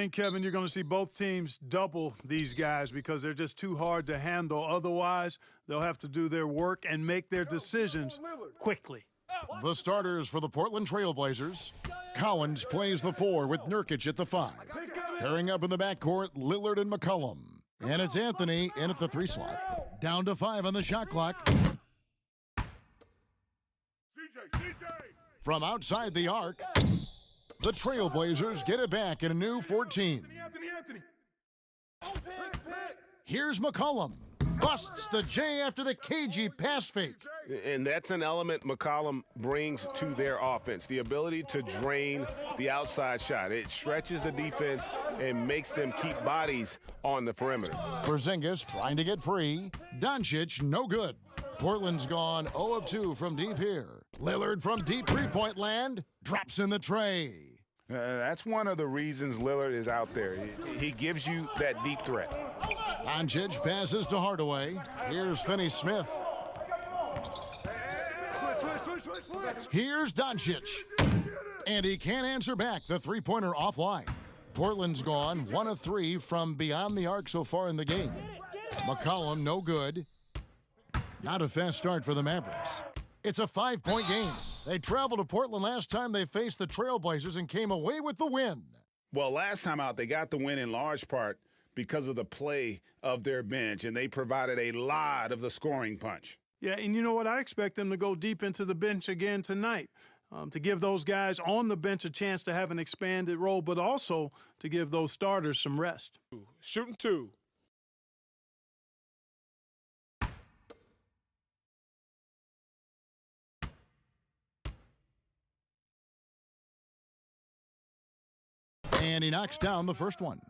think, Kevin, you're going to see both teams double these guys because they're just too hard to handle. Otherwise, they'll have to do their work and make their decisions quickly. The starters for the Portland Trail Blazers. Collins plays the 4 with Nurkic at the 5. Pairing up in the backcourt, Lillard and McCollum. And it's Anthony in at the 3 slot. Down to 5 on the shot clock. From outside the arc, the Trailblazers get it back in a new 14. Here's McCollum. Busts the J after the cagey pass fake. And that's an element McCollum brings to their offense, the ability to drain the outside shot. It stretches the defense and makes them keep bodies on the perimeter. Porzingis trying to get free. Doncic, no good. Portland's gone 0 of 2 from deep here. Lillard from deep three-point land drops in the tray. That's one of the reasons Lillard is out there. He gives you that deep threat. Doncic passes to Hardaway. Here's Finney-Smith. Here's Doncic. And he can't answer back. The three-pointer offline. Portland's gone 1 of 3 from beyond the arc so far in the game. McCollum, no good. Not a fast start for the Mavericks. It's a 5-point game. They traveled to Portland last time they faced the Trailblazers and came away with the win. Well, last time out, they got the win in large part because of the play of their bench, and they provided a lot of the scoring punch. Yeah, and you know what? I expect them to go deep into the bench again tonight to give those guys on the bench a chance to have an expanded role, but also to give those starters some rest. Shooting 2. And he knocks down the first one.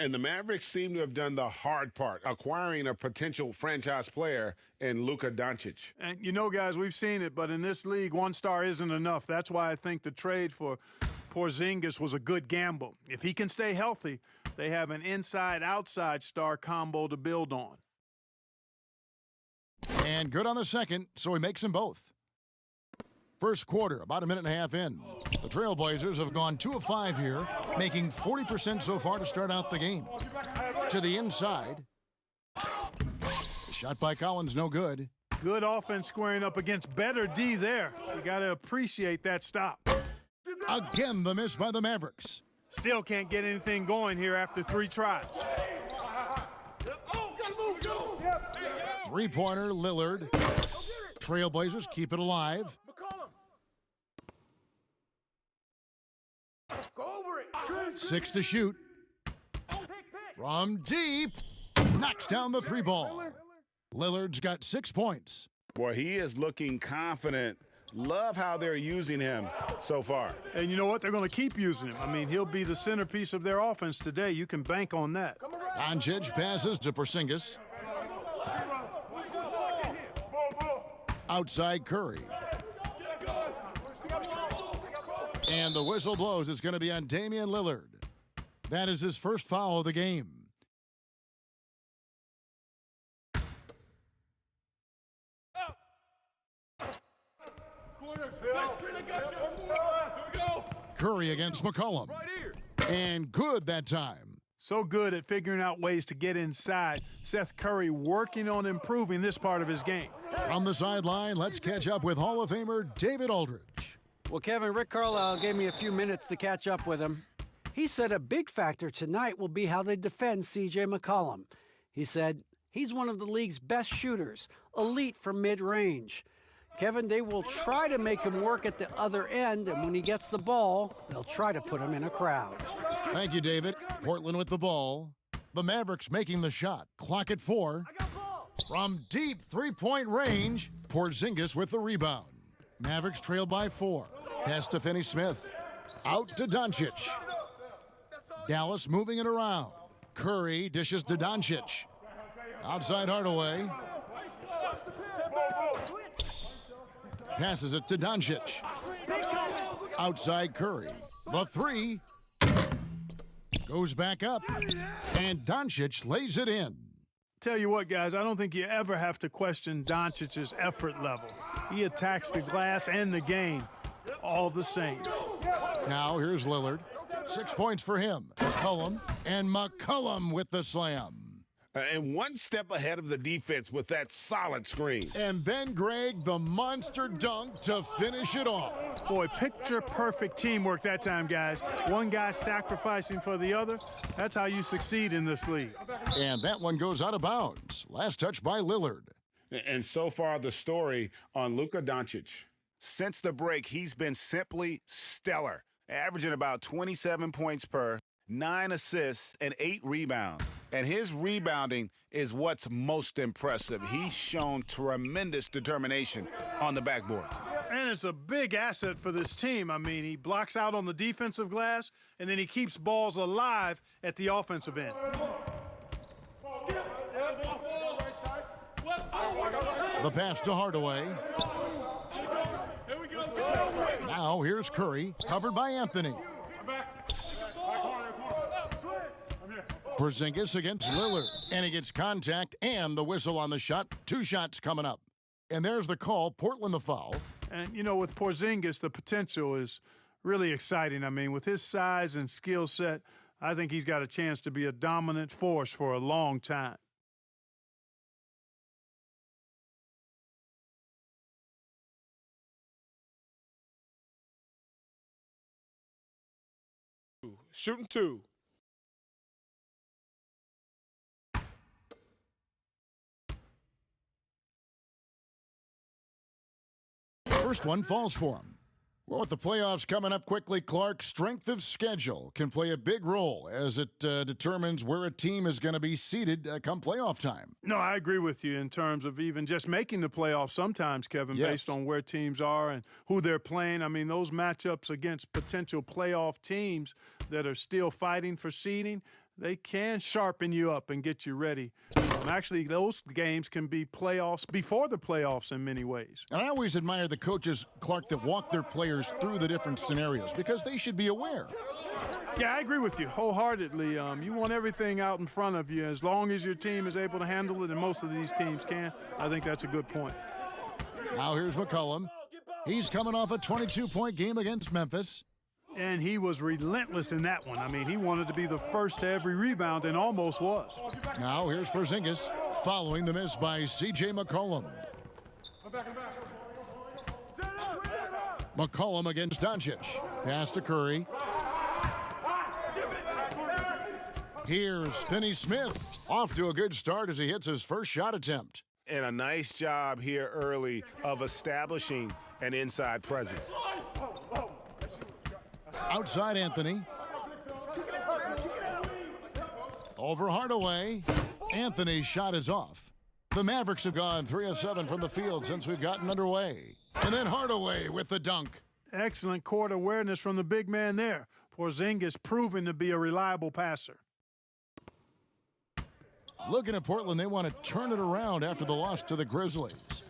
And the Mavericks seem to have done the hard part, acquiring a potential franchise player in Luka Doncic. And, you know, guys, we've seen it, but in this league, 1 star isn't enough. That's why I think the trade for Porzingis was a good gamble. If he can stay healthy, they have an inside-outside star combo to build on. And good on the second, so he makes them both. First quarter, about a minute and a half in. The Trailblazers have gone 2 of 5 here, making 40% so far to start out the game. To the inside. The shot by Collins, no good. Good offense squaring up against better D there. You got to appreciate that stop. Again, the miss by the Mavericks. Still can't get anything going here after 3 tries. Three-pointer, Lillard. Trailblazers keep it alive. 6 to shoot. From deep. Knocks down the 3-ball. Lillard's got 6 points. Boy, he is looking confident. Love how they're using him so far. And you know what? They're going to keep using him. I mean, he'll be the centerpiece of their offense today. You can bank on that. Doncic passes to Porzingis. Outside Curry. And the whistle blows. It's going to be on Damian Lillard. That is his first foul of the game. Curry against McCollum. And good that time. So good at figuring out ways to get inside. Seth Curry working on improving this part of his game. From the sideline, let's catch up with Hall of Famer David Aldridge. Well, Kevin, Rick Carlisle gave me a few minutes to catch up with him. He said a big factor tonight will be how they defend C.J. McCollum. He said he's one of the league's best shooters, elite from mid-range. Kevin, they will try to make him work at the other end, and when he gets the ball, they'll try to put him in a crowd. Thank you, David. Portland with the ball. The Mavericks making the shot. Clock at 4. From deep three-point range, Porzingis with the rebound. Mavericks trail by 4. Pass to Finney-Smith. Out to Doncic. Dallas moving it around. Curry dishes to Doncic. Outside Hardaway. Passes it to Doncic. Outside Curry. The 3 goes back up. And Doncic lays it in. Tell you what, guys, I don't think you ever have to question Doncic's effort level. He attacks the glass and the game all the same. Now here's Lillard. 6 points for him. McCollum with the slam. And one step ahead of the defense with that solid screen. And then, Greg, the monster dunk to finish it off. Boy, picture-perfect teamwork that time, guys. One guy sacrificing for the other. That's how you succeed in this league. And that one goes out of bounds. Last touch by Lillard. And so far, the story on Luka Doncic. Since the break, he's been simply stellar, averaging about 27 points per, 9 assists, and 8 rebounds. And his rebounding is what's most impressive. He's shown tremendous determination on the backboard. And it's a big asset for this team. I mean, he blocks out on the defensive glass, and then he keeps balls alive at the offensive end. The pass to Hardaway. Now here's Curry, covered by Anthony. Porzingis against Lillard, and he gets contact and the whistle on the shot. 2 shots coming up. And there's the call, Portland the foul. And, you know, with Porzingis, the potential is really exciting. I mean, with his size and skill set, I think he's got a chance to be a dominant force for a long time. Shooting 2. First one falls for him. Well, with the playoffs coming up quickly, Clark, strength of schedule can play a big role as it determines where a team is going to be seated come playoff time. No, I agree with you in terms of even just making the playoffs sometimes, Kevin, Yes. based on where teams are and who they're playing. I mean, those matchups against potential playoff teams that are still fighting for seeding, they can sharpen you up and get you ready. Actually, those games can be playoffs before the playoffs in many ways. And I always admire the coaches, Clark, that walk their players through the different scenarios because they should be aware. Yeah, I agree with you wholeheartedly. You want everything out in front of you. As long as your team is able to handle it, and most of these teams can, I think that's a good point. Now here's McCollum. He's coming off a 22-point game against Memphis. And he was relentless in that one. I mean, he wanted to be the first to every rebound and almost was. Now here's Porzingis following the miss by C.J. McCollum. McCollum against Doncic. Pass to Curry. Here's Finney Smith. Off to a good start as he hits his first shot attempt. And a nice job here early of establishing an inside presence. Outside Anthony. Over Hardaway. Anthony's shot is off. The Mavericks have gone 3 of 7 from the field since we've gotten underway. And then Hardaway with the dunk. Excellent court awareness from the big man there. Porzingis proven to be a reliable passer. Looking at Portland, they want to turn it around after the loss to the Grizzlies.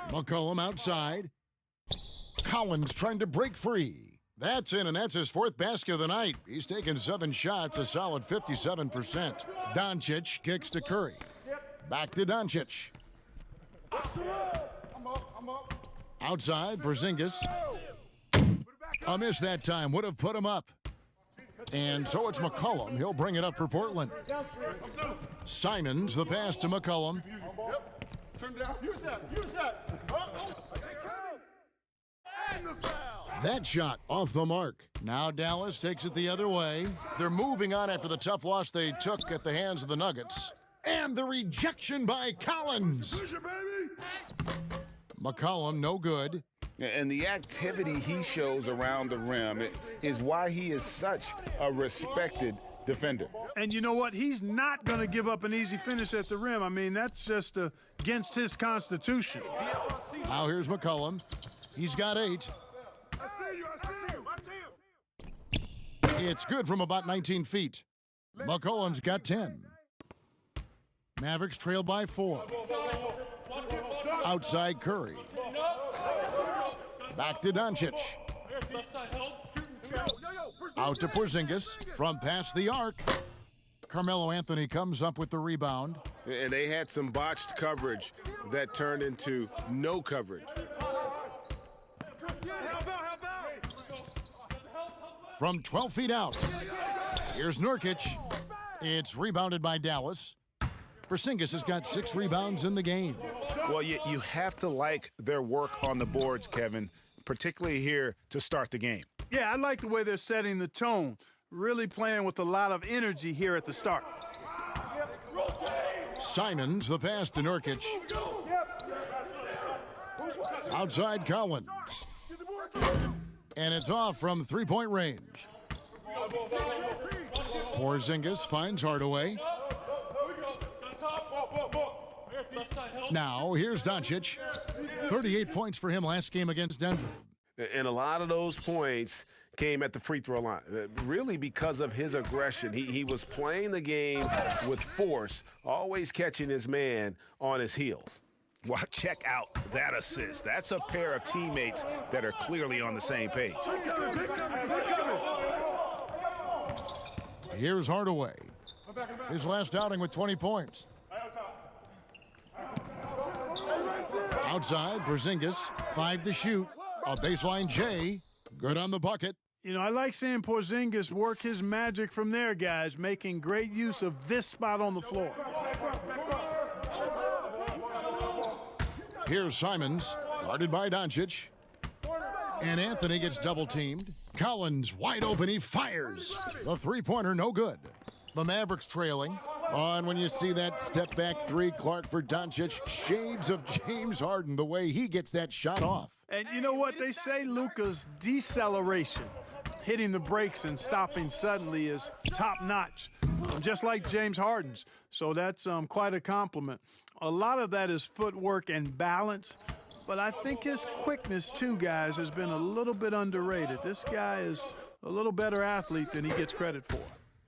McCollum outside. Collins trying to break free. That's in, and that's his 4th basket of the night. He's taken 7 shots, a solid 57%. Doncic kicks to Curry. Back to Doncic. Outside, Porzingis. A miss that time. Would have put him up. And so it's McCollum. He'll bring it up for Portland. Simons, the pass to McCollum. That shot off the mark. Now Dallas takes it the other way. They're moving on after the tough loss they took at the hands of the Nuggets. And the rejection by Collins. McCollum, no good. And the activity he shows around the rim is why he is such a respected defender. And you know what? He's not going to give up an easy finish at the rim. I mean, that's just against his constitution. Now here's McCollum. He's got 8. It's good from about 19 feet. McCollum's got 10. Mavericks trail by 4. Outside Curry. Back to Doncic. Out to Porzingis from past the arc. Carmelo Anthony comes up with the rebound. And they had some botched coverage that turned into no coverage. from 12 feet out. Here's Nurkic. It's rebounded by Dallas. Porzingis has got 6 rebounds in the game. Well, you have to like their work on the boards, Kevin, particularly here to start the game. Yeah, I like the way they're setting the tone. Really playing with a lot of energy here at the start. Simons, the pass to Nurkic. Outside Collins. And it's off from 3-point range. Porzingis finds Hardaway. Now, here's Doncic. 38 points for him last game against Denver. And a lot of those points came at the free throw line, really because of his aggression. He was playing the game with force, always catching his man on his heels. Well, check out that assist. That's a pair of teammates that are clearly on the same page. Here's Hardaway. His last outing with 20 points. Outside, Porzingis, 5 to shoot. A baseline J, good on the bucket. You know, I like seeing Porzingis work his magic from there, guys, making great use of this spot on the floor. Here's Simons, guarded by Doncic. And Anthony gets double-teamed. Collins wide open, he fires. The three-pointer, no good. The Mavericks trailing. On when you see that step-back 3, Clark for Doncic. Shades of James Harden, the way he gets that shot off. And you know what? They say Luka's deceleration, hitting the brakes and stopping suddenly, is top-notch, just like James Harden's. So that's quite a compliment. A lot of that is footwork and balance, but I think his quickness, too, guys, has been a little bit underrated. This guy is a little better athlete than he gets credit for.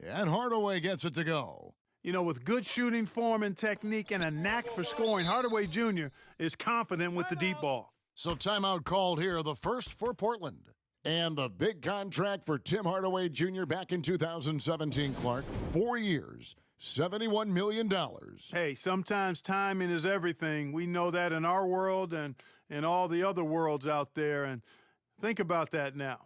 And Hardaway gets it to go. You know, with good shooting form and technique and a knack for scoring, Hardaway Jr. is confident with the deep ball. So timeout called here, the first for Portland. And the big contract for Tim Hardaway Jr. back in 2017, Clark. 4 years, $71 million. Hey, sometimes timing is everything. We know that in our world and in all the other worlds out there. And think about that now.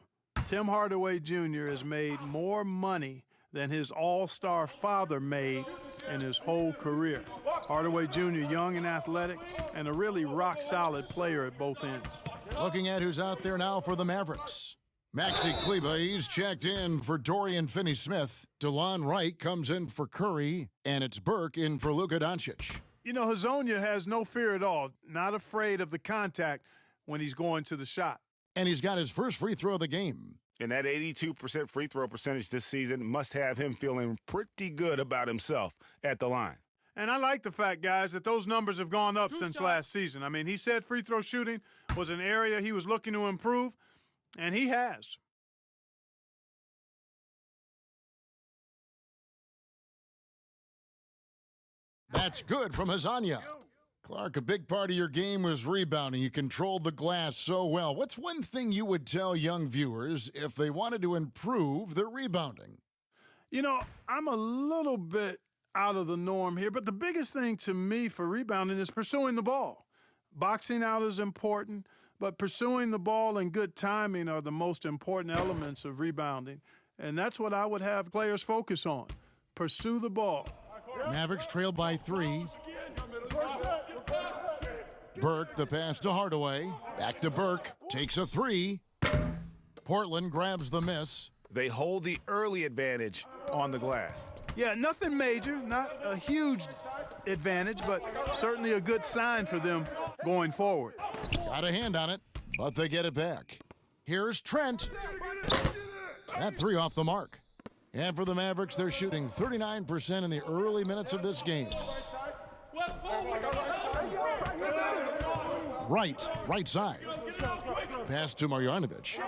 Tim Hardaway Jr. has made more money than his all-star father made in his whole career. Hardaway Jr., young and athletic, and a really rock-solid player at both ends. Looking at who's out there now for the Mavericks. Maxi Kleber, he's checked in for Dorian Finney-Smith. DeLon Wright comes in for Curry, and it's Burke in for Luka Doncic. You know, Hazonia has no fear at all, not afraid of the contact when he's going to the shot. And he's got his first free throw of the game. And that 82% free throw percentage this season must have him feeling pretty good about himself at the line. And I like the fact, guys, that those numbers have gone up since last season. I mean, he said free throw shooting was an area he was looking to improve, and he has. That's good from Hazonia. Clark, a big part of your game was rebounding. You controlled the glass so well. What's one thing you would tell young viewers if they wanted to improve their rebounding? You know, I'm a little bit out of the norm here, but the biggest thing to me for rebounding is pursuing the ball. Boxing out is important, but pursuing the ball and good timing are the most important elements of rebounding. And that's what I would have players focus on. Pursue the ball. Mavericks trailed by 3. Burke, the pass to Hardaway. Back to Burke. Takes a 3. Portland grabs the miss. They hold the early advantage on the glass. Yeah, nothing major, not a huge advantage, but certainly a good sign for them going forward. Got a hand on it, but they get it back. Here's Trent. That 3 off the mark. And for the Mavericks, they're shooting 39% in the early minutes of this game. Right side. Pass to Marjanovic.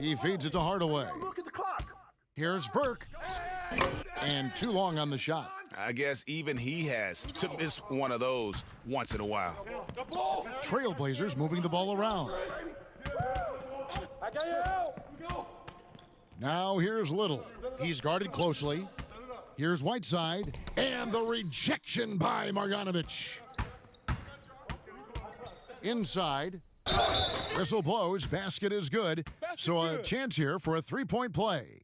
He feeds it to Hardaway. Here's Burke. And too long on the shot. I guess even he has to miss one of those once in a while. Trailblazers moving the ball around. Now here's Little. He's guarded closely. Here's Whiteside. And the rejection by Marjanovic. Inside, Whistle blows, basket is good. So a chance here for a three-point play.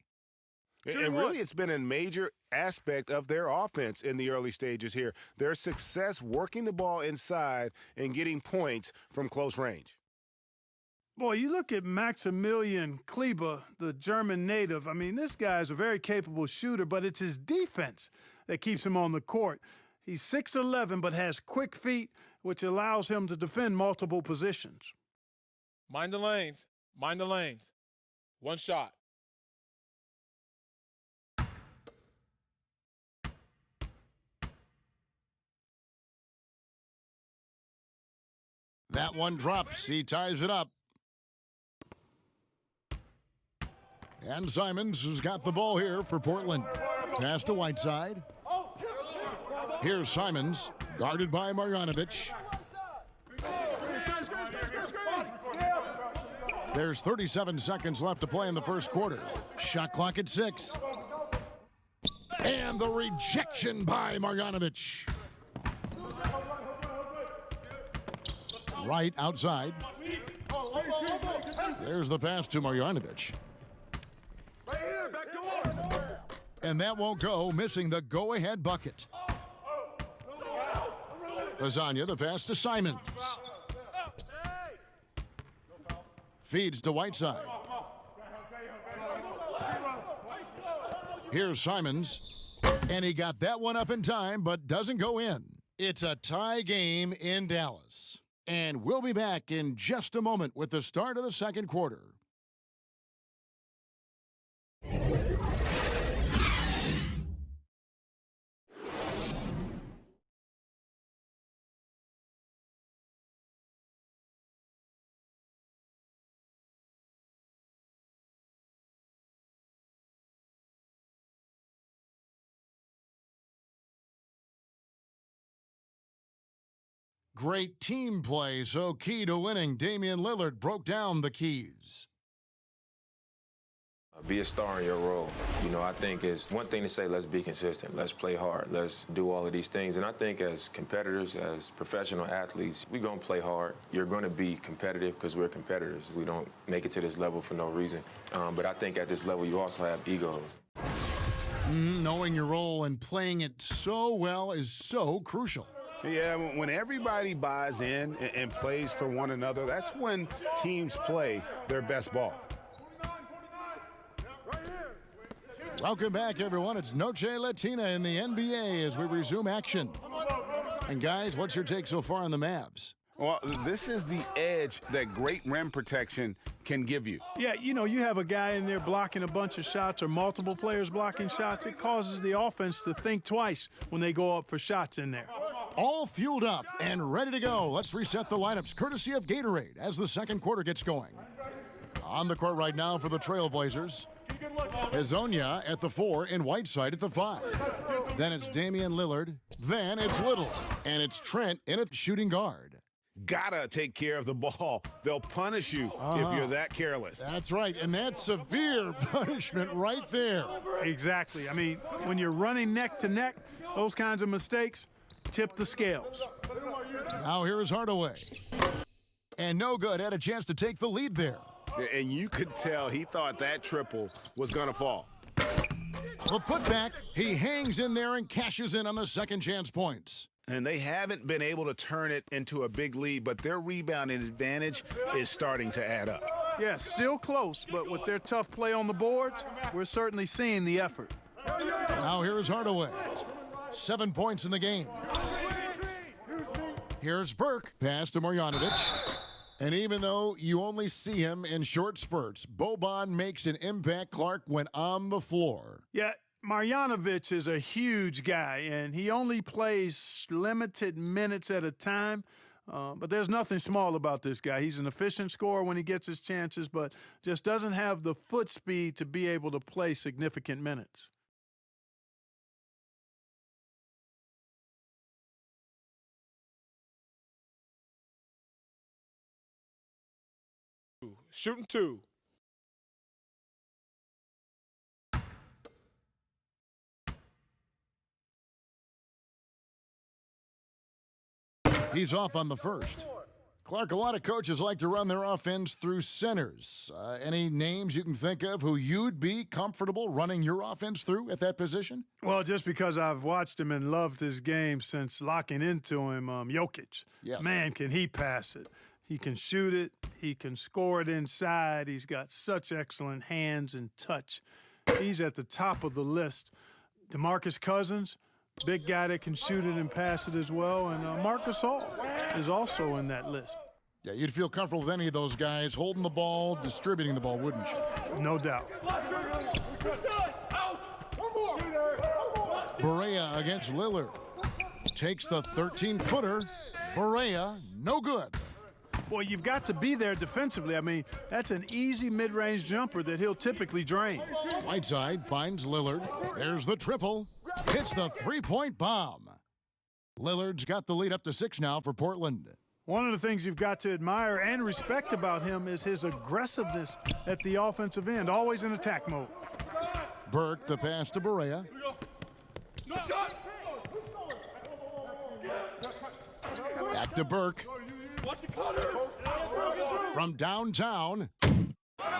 And really, it's been a major aspect of their offense in the early stages here. Their success working the ball inside and getting points from close range. Boy, you look at Maximilian Kleber, the German native. I mean, this guy is a very capable shooter, but it's his defense that keeps him on the court. He's 6'11", but has quick feet, which allows him to defend multiple positions. Mind the lanes. Mind the lanes. One shot. That one drops. He ties it up. And Simons has got the ball here for Portland. Pass to Whiteside. Here's Simons, guarded by Marjanovic. There's 37 seconds left to play in the first quarter. Shot clock at 6. And the rejection by Marjanovic. Right outside. There's the pass to Marjanovic. And that won't go, missing the go-ahead bucket. Lasagna, the pass to Simons. Feeds to Whiteside. Here's Simons. And he got that one up in time, but doesn't go in. It's a tie game in Dallas. And we'll be back in just a moment with the start of the second quarter. Great team play, so key to winning. Damian Lillard broke down the keys. Be a star in your role. You know, I think it's one thing to say, let's be consistent, let's play hard, let's do all of these things. And I think as competitors, as professional athletes, we're going to play hard. You're going to be competitive because we're competitors. We don't make it to this level for no reason. But I think at this level, you also have egos. Knowing your role and playing it so well is so crucial. Yeah, when everybody buys in and plays for one another, that's when teams play their best ball. Welcome back, everyone. It's Noche Latina in the NBA as we resume action. And guys, what's your take so far on the Mavs? Well, this is the edge that great rim protection can give you. Yeah, you know, you have a guy in there blocking a bunch of shots or multiple players blocking shots. It causes the offense to think twice when they go up for shots in there. All fueled up and ready to go. Let's reset the lineups courtesy of Gatorade as the second quarter gets going. On the court right now for the Trailblazers, Hezonja at the 4 and Whiteside at the 5. Then it's Damian Lillard. Then it's Little. And it's Trent in at shooting guard. Gotta take care of the ball. They'll punish you if you're that careless. That's right, and that's severe punishment right there. Exactly. I mean, when you're running neck to neck, those kinds of mistakes tip the scales. Now here is Hardaway. And no good, had a chance to take the lead there. And you could tell he thought that triple was going to fall. The putback, he hangs in there and cashes in on the second chance points. And they haven't been able to turn it into a big lead, but their rebounding advantage is starting to add up. Yeah, still close, but with their tough play on the boards, we're certainly seeing the effort. Now here is Hardaway. 7 points in the game. Here's Burke, pass to Marjanovic. And even though you only see him in short spurts, Boban makes an impact. Clark went on the floor. Yeah, Marjanovic is a huge guy, and he only plays limited minutes at a time. But there's nothing small about this guy. He's an efficient scorer when he gets his chances, but just doesn't have the foot speed to be able to play significant minutes. Shooting 2. He's off on the first. Clark, a lot of coaches like to run their offense through centers. Any names you can think of who you'd be comfortable running your offense through at that position? Well, just because I've watched him and loved his game since locking into him, Jokic. Yes. Man, can he pass it. He can shoot it. He can score it inside. He's got such excellent hands and touch. He's at the top of the list. DeMarcus Cousins, big guy that can shoot it and pass it as well. And Marcus Gasol is also in that list. Yeah, you'd feel comfortable with any of those guys holding the ball, distributing the ball, wouldn't you? No doubt. Barea against Lillard. Takes the 13-footer. Barea, no good. Boy, you've got to be there defensively. I mean, that's an easy mid-range jumper that he'll typically drain. Whiteside finds Lillard. There's the triple. Hits the three-point bomb. Lillard's got the lead up to 6 now for Portland. One of the things you've got to admire and respect about him is his aggressiveness at the offensive end, always in attack mode. Burke, the pass to Barea. Back to Burke. From downtown.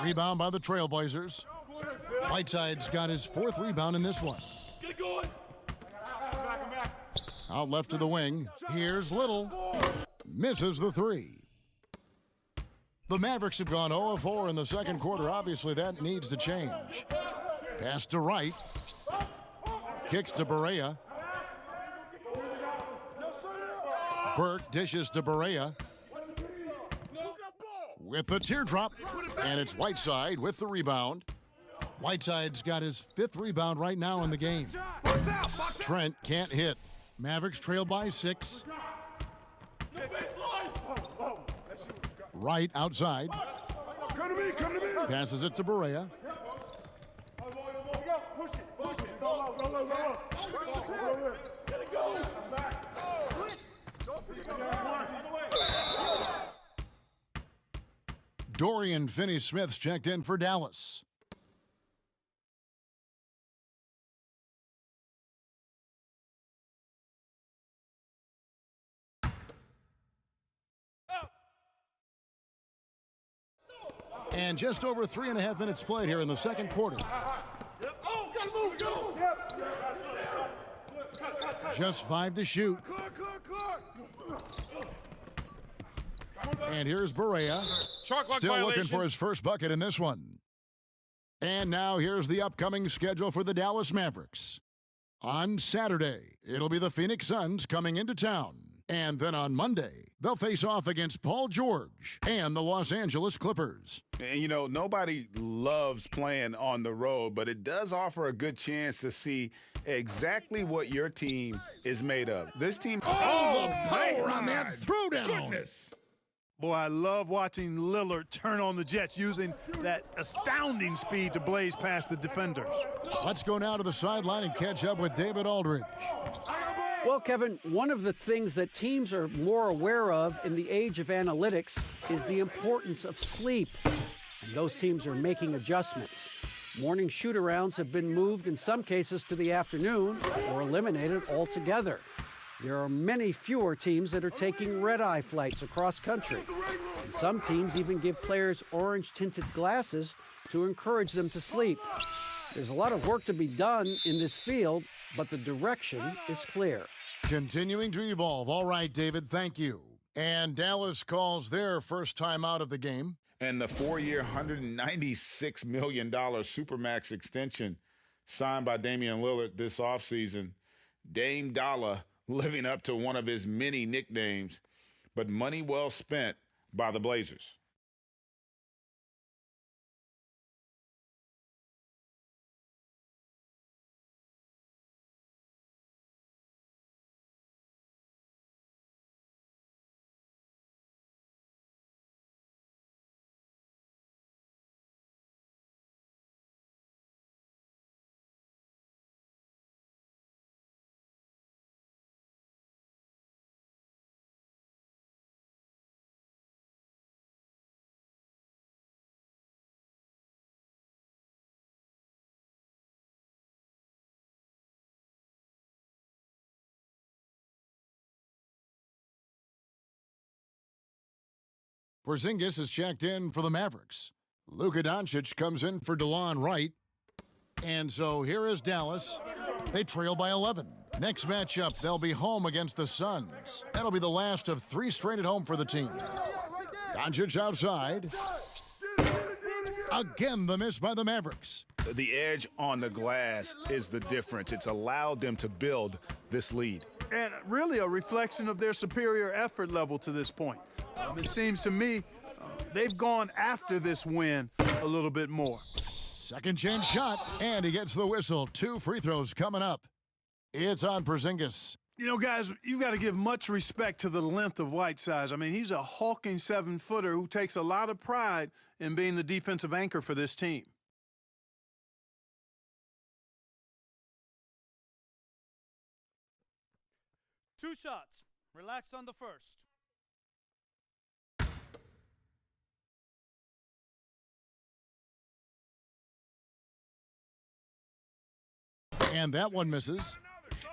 Rebound by the Trailblazers. Whiteside's got his 4th rebound in this one. Out left to the wing. Here's Little. Misses the 3. The Mavericks have gone 0 of 4 in the second quarter. Obviously, that needs to change. Pass to Wright. Kicks to Barea. Burke dishes to Barea. With the teardrop. And it's Whiteside with the rebound. Whiteside's got his 5th rebound right now in the game. Trent can't hit. Mavericks trail by 6. Wright outside. Passes it to Barea. Dorian Finney-Smith's checked in for Dallas. And just over 3.5 minutes played here in the second quarter. Just 5 to shoot. And here's Barea. Still looking for his first bucket in this one. And now here's the upcoming schedule for the Dallas Mavericks. On Saturday, it'll be the Phoenix Suns coming into town. And then on Monday, they'll face off against Paul George and the Los Angeles Clippers. And, you know, nobody loves playing on the road, but it does offer a good chance to see exactly what your team is made of. This team... Oh, the power on that throwdown! Goodness. Boy, I love watching Lillard turn on the Jets using that astounding speed to blaze past the defenders. Let's go now to the sideline and catch up with David Aldridge. Well, Kevin, one of the things that teams are more aware of in the age of analytics is the importance of sleep. And those teams are making adjustments. Morning shoot-arounds have been moved in some cases to the afternoon or eliminated altogether. There are many fewer teams that are taking red-eye flights across country. And some teams even give players orange-tinted glasses to encourage them to sleep. There's a lot of work to be done in this field, but the direction is clear. Continuing to evolve. All right, David, thank you. And Dallas calls their first time out of the game. And the 4-year, $196 million Supermax extension signed by Damian Lillard this offseason. Dame Dollar living up to one of his many nicknames, but money well spent by the Blazers. Porzingis is checked in for the Mavericks. Luka Doncic comes in for DeLon Wright. And so here is Dallas. They trail by 11. Next matchup, they'll be home against the Suns. That'll be the last of 3 straight at home for the team. Doncic outside. Again, the miss by the Mavericks. The edge on the glass is the difference. It's allowed them to build this lead. And really a reflection of their superior effort level to this point. It seems to me they've gone after this win a little bit more. Second chance shot, and he gets the whistle. 2 free throws coming up. It's on Porzingis. You know, guys, you've got to give much respect to the length of Whiteside. I mean, he's a hulking 7-footer who takes a lot of pride in being the defensive anchor for this team. Two shots. Relax on the first. And that one misses.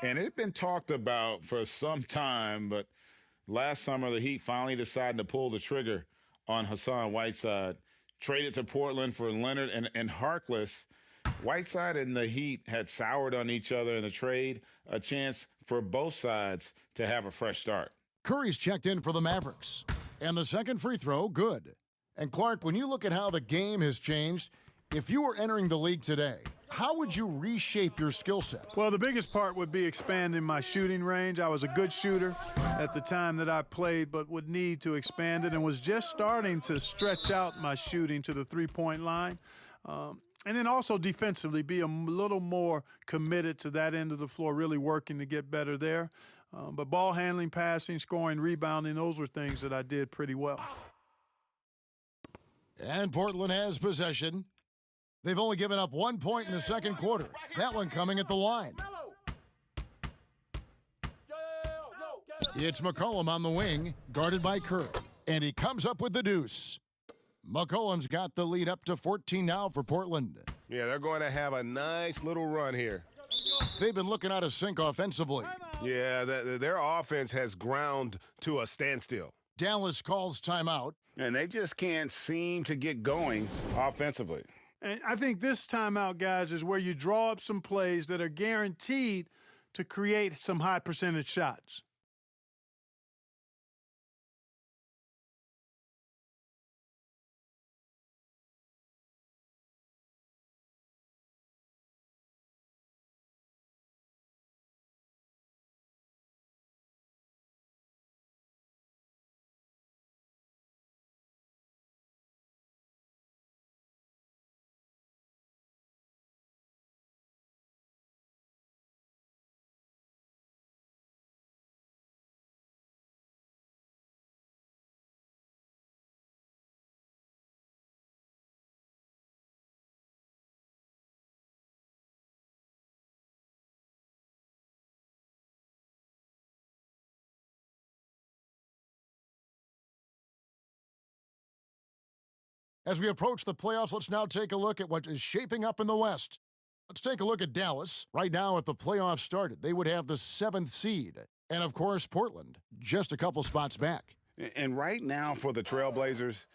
And it's been talked about for some time, but last summer the Heat finally decided to pull the trigger on Hassan Whiteside. Traded to Portland for Leonard and Harkless. Whiteside and the Heat had soured on each other in the trade, a chance for both sides to have a fresh start. Curry's checked in for the Mavericks. And the second free throw, good. And Clark, when you look at how the game has changed, if you were entering the league today, how would you reshape your skill set? Well, the biggest part would be expanding my shooting range. I was a good shooter at the time that I played, but would need to expand it and was just starting to stretch out my shooting to the three-point line. And then also defensively, be a little more committed to that end of the floor, really working to get better there. But ball handling, passing, scoring, rebounding, those were things that I did pretty well. And Portland has possession. They've only given up 1 point in the second quarter. That one coming at the line. It's McCollum on the wing, guarded by Curry. And he comes up with the deuce. McCollum's got the lead up to 14 now for Portland. Yeah, they're going to have a nice little run here. They've been looking out of sync offensively. Yeah, their offense has ground to a standstill. Dallas calls timeout. And they just can't seem to get going offensively. And I think this timeout, guys, is where you draw up some plays that are guaranteed to create some high percentage shots. As we approach the playoffs, let's now take a look at what is shaping up in the West. Let's take a look at Dallas. Right now, if the playoffs started, they would have the 7th seed. And, of course, Portland, just a couple spots back. And right now for the Trailblazers,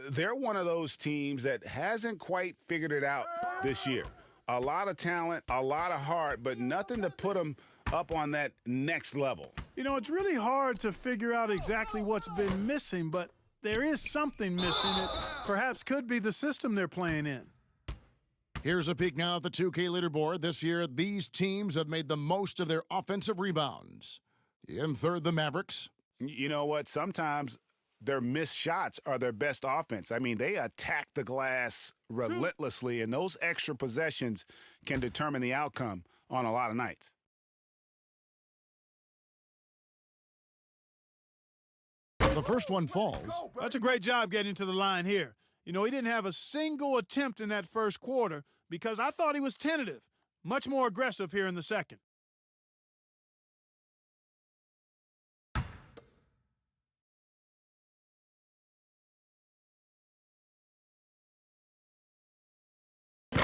they're one of those teams that hasn't quite figured it out this year. A lot of talent, a lot of heart, but nothing to put them up on that next level. You know, it's really hard to figure out exactly what's been missing, but there is something missing. It perhaps could be the system they're playing in. Here's a peek now at the 2K leaderboard. This year, these teams have made the most of their offensive rebounds. In third, the Mavericks. You know what? Sometimes their missed shots are their best offense. I mean, they attack the glass relentlessly, and those extra possessions can determine the outcome on a lot of nights. The first one falls. That's a great job getting to the line here. You know, he didn't have a single attempt in that first quarter because I thought he was tentative, much more aggressive here in the second.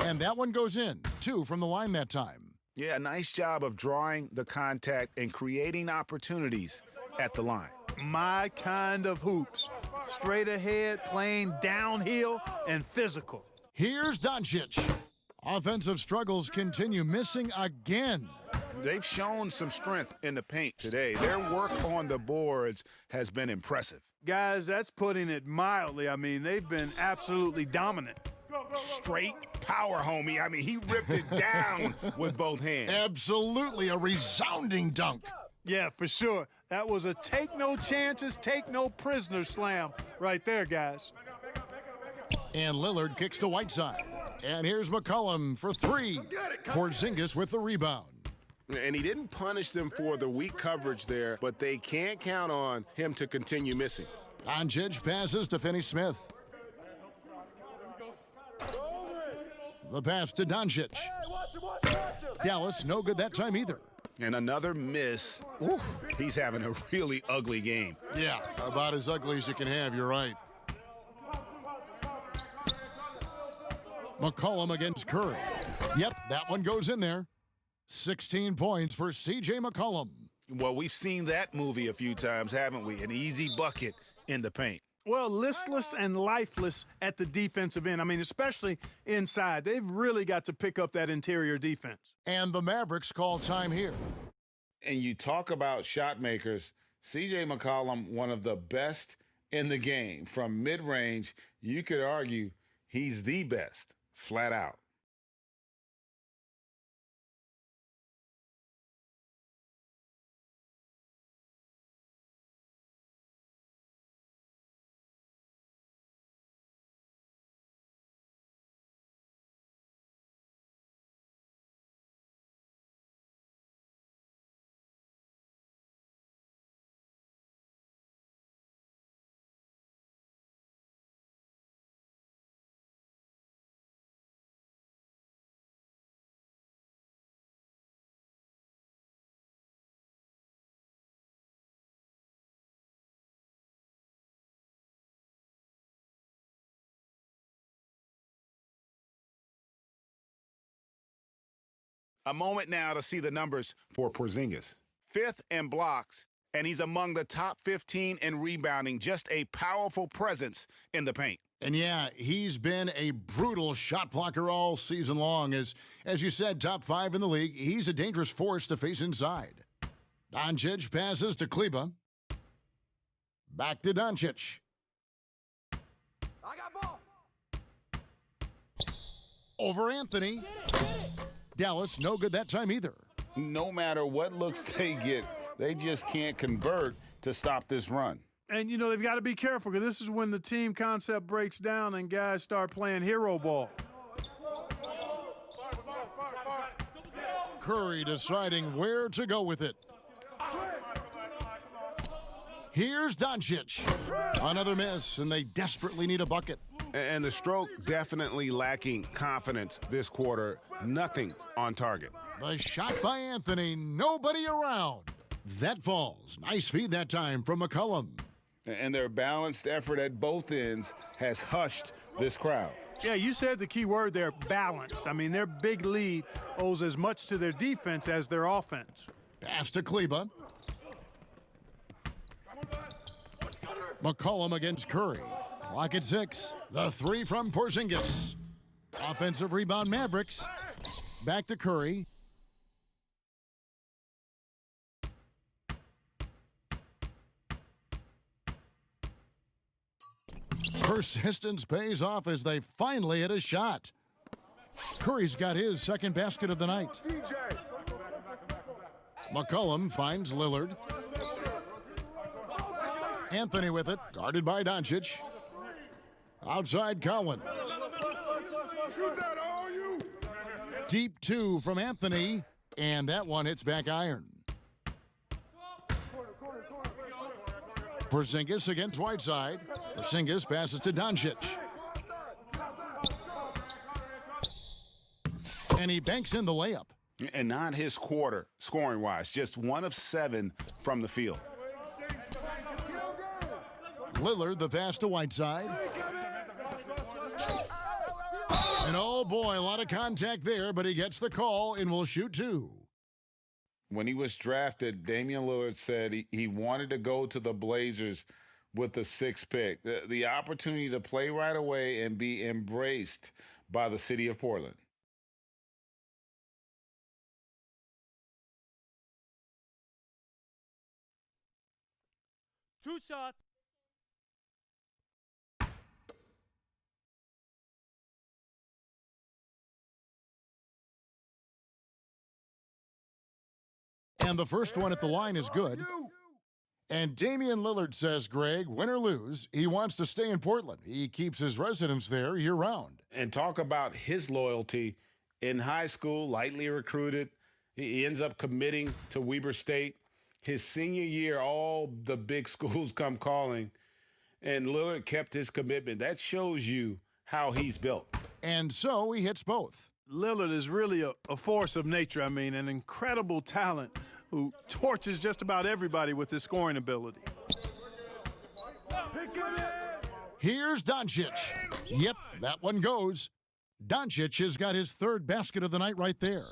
And that one goes in. 2 from the line that time. Yeah, nice job of drawing the contact and creating opportunities at the line. My kind of hoops. straight ahead, playing downhill, and physical. Here's Doncic. Offensive struggles continue, missing again. They've shown some strength in the paint today. Their work on the boards has been impressive. Guys, that's putting it mildly. I mean, they've been absolutely dominant. Straight power, homie. I mean, he ripped it down with both hands. Absolutely a resounding dunk. Yeah, for sure. That was a take no chances, take no prisoners slam right there, guys. And Lillard kicks to Whiteside. And here's McCollum for three. Porzingis with the rebound. And he didn't punish them for the weak coverage there, but they can't count on him to continue missing. Doncic passes to Finney-Smith. The pass to Doncic. Dallas, no good that time either. And another miss. Ooh, he's having a really ugly game. Yeah, about as ugly as you can have, you're right. McCollum against Curry. Yep, that one goes in there. 16 points for C.J. McCollum. Well, we've seen that movie a few times, haven't we? An easy bucket in the paint. Well, listless and lifeless at the defensive end. I mean, especially inside. They've really got to pick up that interior defense. And the Mavericks call time here. And you talk about shot makers. C.J. McCollum, one of the best in the game. From mid-range, you could argue he's the best, flat out. A moment now to see the numbers for Porzingis. 5th in blocks, and he's among the top 15 in rebounding. Just a powerful presence in the paint. And yeah, he's been a brutal shot blocker all season long. As you said, top 5 in the league. He's a dangerous force to face inside. Doncic passes to Kleba. Back to Doncic. I got ball. Over Anthony. Dallas, no good that time either. No matter what looks they get, they just can't convert to stop this run. And, you know, they've got to be careful because this is when the team concept breaks down and guys start playing hero ball. Curry deciding where to go with it. Here's Doncic. Another miss, and they desperately need a bucket. And the stroke definitely lacking confidence this quarter. Nothing on target. The shot by Anthony, nobody around. That falls. Nice feed that time from McCollum. And their balanced effort at both ends has hushed this crowd. Yeah, you said the key word there, balanced. I mean, their big lead owes as much to their defense as their offense. Pass to Kleba. McCollum against Curry. Clock at 6. The three from Porzingis. Offensive rebound Mavericks. Back to Curry. Persistence pays off as they finally hit a shot. Curry's got his second basket of the night. McCollum finds Lillard. Anthony with it, guarded by Doncic. Outside Collins. Deep 2 from Anthony, and that one hits back iron. Porzingis against Whiteside. Porzingis passes to Doncic. And he banks in the layup. And not his quarter, scoring-wise. Just 1 of 7 from the field. Lillard, the pass to Whiteside. And oh boy, a lot of contact there, but he gets the call and will shoot 2. When he was drafted, Damian Lillard said he wanted to go to the Blazers with the 6th pick. The opportunity to play right away and be embraced by the city of Portland. Two shots. And the first one at the line is good. And Damian Lillard says, Greg, win or lose, he wants to stay in Portland. He keeps his residence there year-round. And talk about his loyalty. In high school, lightly recruited, he ends up committing to Weber State. His senior year, all the big schools come calling, and Lillard kept his commitment. That shows you how he's built. And so he hits both. Lillard is really a force of nature. I mean, an incredible talent who torches just about everybody with his scoring ability. Here's Doncic. Yep, that one goes. Doncic has got his 3rd basket of the night right there.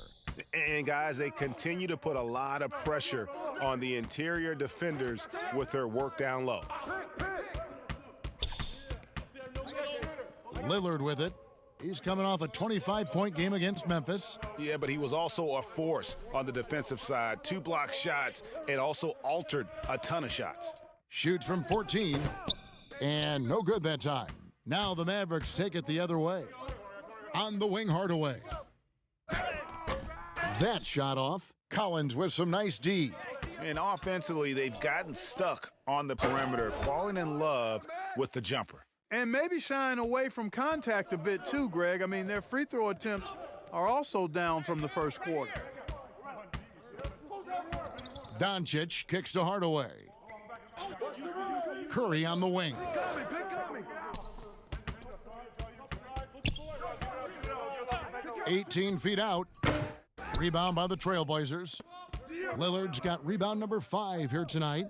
And, guys, they continue to put a lot of pressure on the interior defenders with their work down low. Lillard with it. He's coming off a 25-point game against Memphis. Yeah, but he was also a force on the defensive side. 2 block shots and also altered a ton of shots. Shoots from 14, and no good that time. Now the Mavericks take it the other way. On the wing, Hardaway. That shot off. Collins with some nice D. And offensively, they've gotten stuck on the perimeter, falling in love with the jumper. And maybe shying away from contact a bit too, Greg. I mean, their free throw attempts are also down from the first quarter. Doncic kicks to Hardaway. Curry on the wing. 18 feet out. Rebound by the Trailblazers. Lillard's got rebound number 5 here tonight.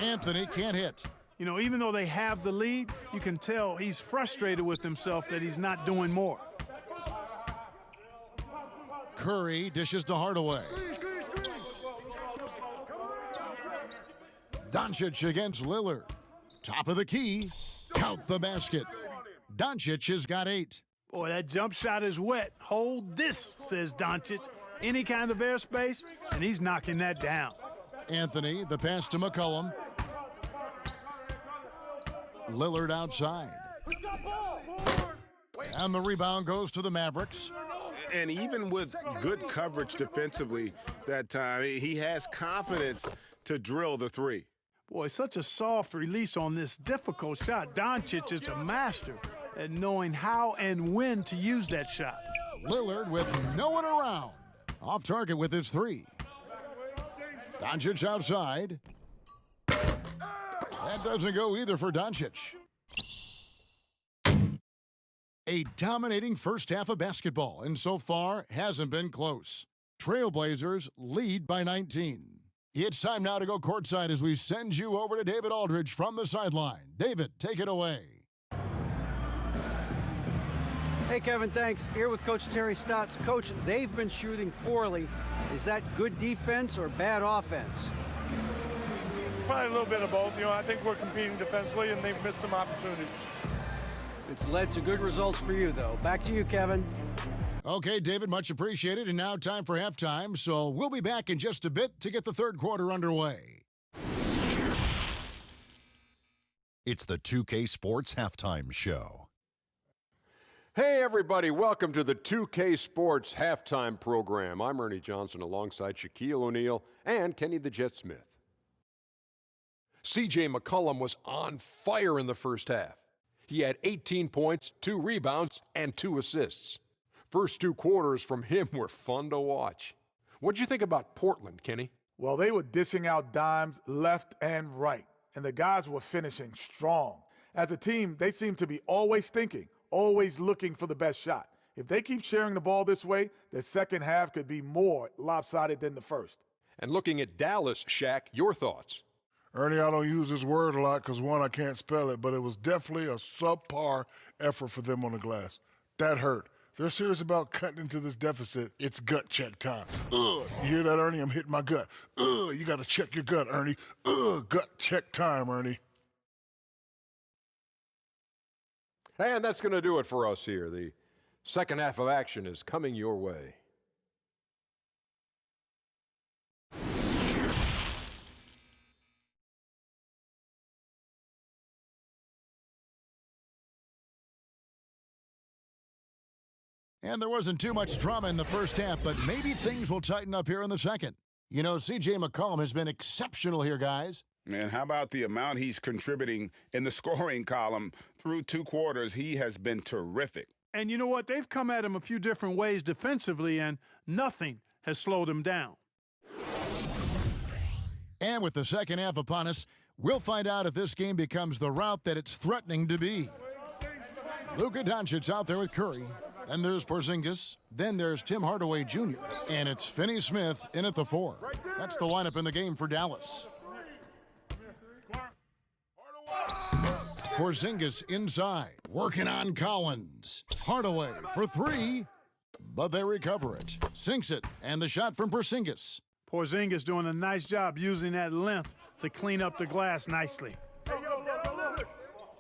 Anthony can't hit. You know, even though they have the lead, you can tell he's frustrated with himself that he's not doing more. Curry dishes to Hardaway. Doncic against Lillard. Top of the key. Count the basket. Doncic has got 8. Boy, that jump shot is wet. Hold this, says Doncic. Any kind of airspace, and he's knocking that down. Anthony, the pass to McCollum. Lillard outside. And the rebound goes to the Mavericks. And even with good coverage defensively that time, he has confidence to drill the 3. Boy, such a soft release on this difficult shot. Doncic is a master at knowing how and when to use that shot. Lillard with no one around. Off target with his 3. Doncic outside. That doesn't go either for Doncic. A dominating first half of basketball, and so far hasn't been close. Trailblazers lead by 19. It's time now to go courtside as we send you over to David Aldridge from the sideline. David, take it away. Hey, Kevin, thanks. Here with Coach Terry Stotts. Coach, they've been shooting poorly. Is that good defense or bad offense? Probably a little bit of both. You know, I think we're competing defensively, and they've missed some opportunities. It's led to good results for you, though. Back to you, Kevin. Okay, David, much appreciated. And now time for halftime. So we'll be back in just a bit to get the third quarter underway. It's the 2K Sports Halftime Show. Hey, everybody. Welcome to the 2K Sports Halftime Program. I'm Ernie Johnson alongside Shaquille O'Neal and Kenny the Jet Smith. C.J. McCollum was on fire in the first half. He had 18 points, 2 rebounds, and 2 assists. First 2 quarters from him were fun to watch. What'd you think about Portland, Kenny? Well, they were dishing out dimes left and right, and the guys were finishing strong. As a team, they seem to be always thinking, always looking for the best shot. If they keep sharing the ball this way, the second half could be more lopsided than the first. And looking at Dallas, Shaq, your thoughts? Ernie, I don't use this word a lot because, one, I can't spell it, but it was definitely a subpar effort for them on the glass. That hurt. If they're serious about cutting into this deficit, it's gut check time. Ugh, you hear that, Ernie? I'm hitting my gut. Ugh, you got to check your gut, Ernie. Ugh, gut check time, Ernie. And that's going to do it for us here. The second half of action is coming your way. And there wasn't too much drama in the first half, but maybe things will tighten up here in the second. You know, C.J. McCollum has been exceptional here, guys. And how about the amount he's contributing in the scoring column through 2 quarters? He has been terrific. And you know what? They've come at him a few different ways defensively, and nothing has slowed him down. And with the second half upon us, we'll find out if this game becomes the route that it's threatening to be. Luka Doncic out there with Curry. Then there's Porzingis. Then there's Tim Hardaway Jr. And it's Finney Smith in at the 4. That's the lineup in the game for Dallas. Porzingis inside, working on Collins. Hardaway for 3, but they recover it. Sinks it, and the shot from Porzingis. Porzingis doing a nice job using that length to clean up the glass nicely.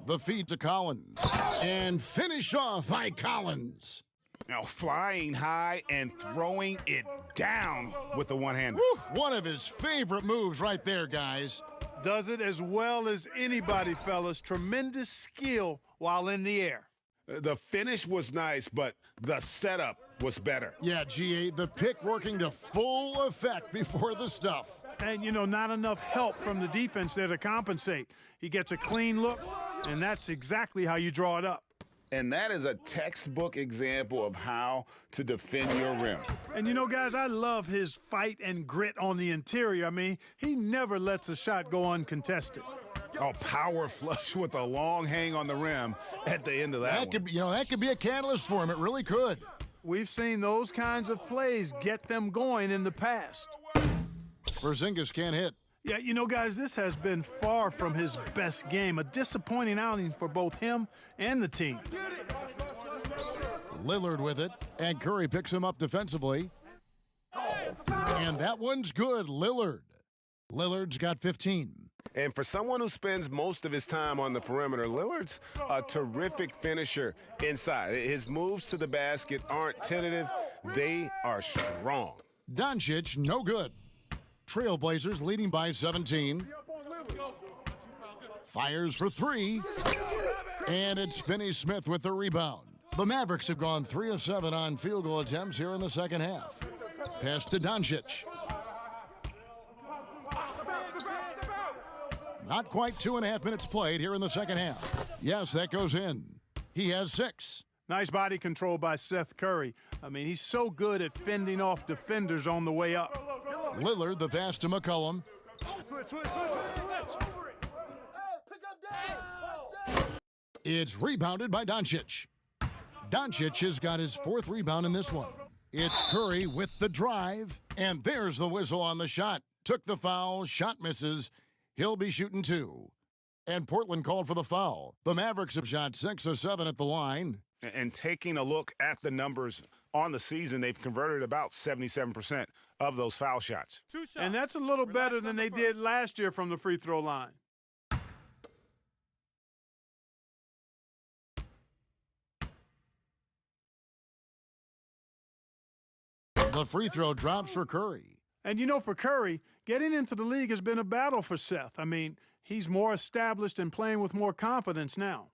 The feed to Collins, and finished off by Collins. Now flying high and throwing it down with the one-hander. One of his favorite moves right there, guys. Does it as well as anybody, fellas. Tremendous skill while in the air. The finish was nice, but the setup was better. Yeah, G.A., the pick working to full effect before the stuff. And, you know, not enough help from the defense there to compensate. He gets a clean look, and that's exactly how you draw it up. And that is a textbook example of how to defend your rim. And, you know, guys, I love his fight and grit on the interior. I mean, he never lets a shot go uncontested. A power flush with a long hang on the rim at the end of that one. Could be, that could be a catalyst for him. It really could. We've seen those kinds of plays get them going in the past. Porzingis can't hit. Yeah, you know, guys, this has been far from his best game. A disappointing outing for both him and the team. Lillard with it, and Curry picks him up defensively. And that one's good, Lillard. Lillard's got 15. And for someone who spends most of his time on the perimeter, Lillard's a terrific finisher inside. His moves to the basket aren't tentative. They are strong. Doncic, no good. Trailblazers leading by 17. Fires for 3. And it's Finney Smith with the rebound. The Mavericks have gone 3 of 7 on field goal attempts here in the second half. Pass to Doncic. Not quite 2.5 minutes played here in the second half. Yes, that goes in. He has 6. Nice body control by Seth Curry. I mean, he's so good at fending off defenders on the way up. Lillard, the pass to McCollum. It's rebounded by Doncic. Doncic has got his 4th rebound in this one. It's Curry with the drive, and there's the whistle on the shot. Took the foul, shot misses. He'll be shooting 2. And Portland called for the foul. The Mavericks have shot 6 of 7 at the line. And taking a look at the numbers on the season, they've converted about 77% of those foul shots. And that's a little better than they did last year from the free throw line. The free throw drops for Curry. And, you know, for Curry, getting into the league has been a battle for Seth. I mean, he's more established and playing with more confidence now.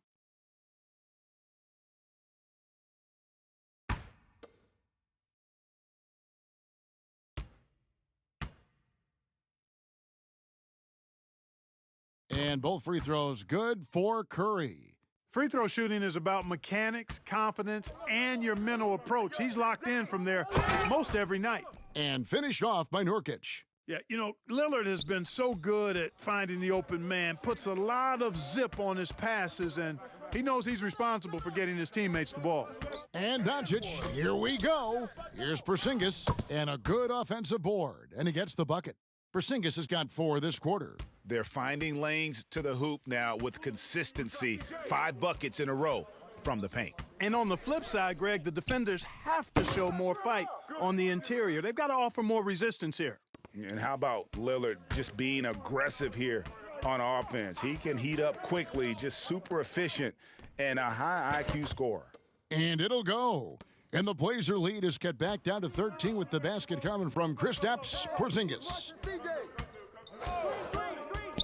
And both free throws good for Curry. Free throw shooting is about mechanics, confidence, and your mental approach. He's locked in from there most every night. And finished off by Nurkic. Yeah, you know, Lillard has been so good at finding the open man, puts a lot of zip on his passes, and he knows he's responsible for getting his teammates the ball. And Doncic, here we go. Here's Porzingis, and a good offensive board, and he gets the bucket. Porzingis has got 4 this quarter. They're finding lanes to the hoop now with consistency. 5 buckets in a row from the paint. And on the flip side, Greg, the defenders have to show more fight on the interior. They've got to offer more resistance here. And how about Lillard just being aggressive here on offense. He can heat up quickly, just super efficient, and a high IQ scorer. And it'll go. And the Blazer lead is cut back down to 13 with the basket coming from Kristaps Porzingis.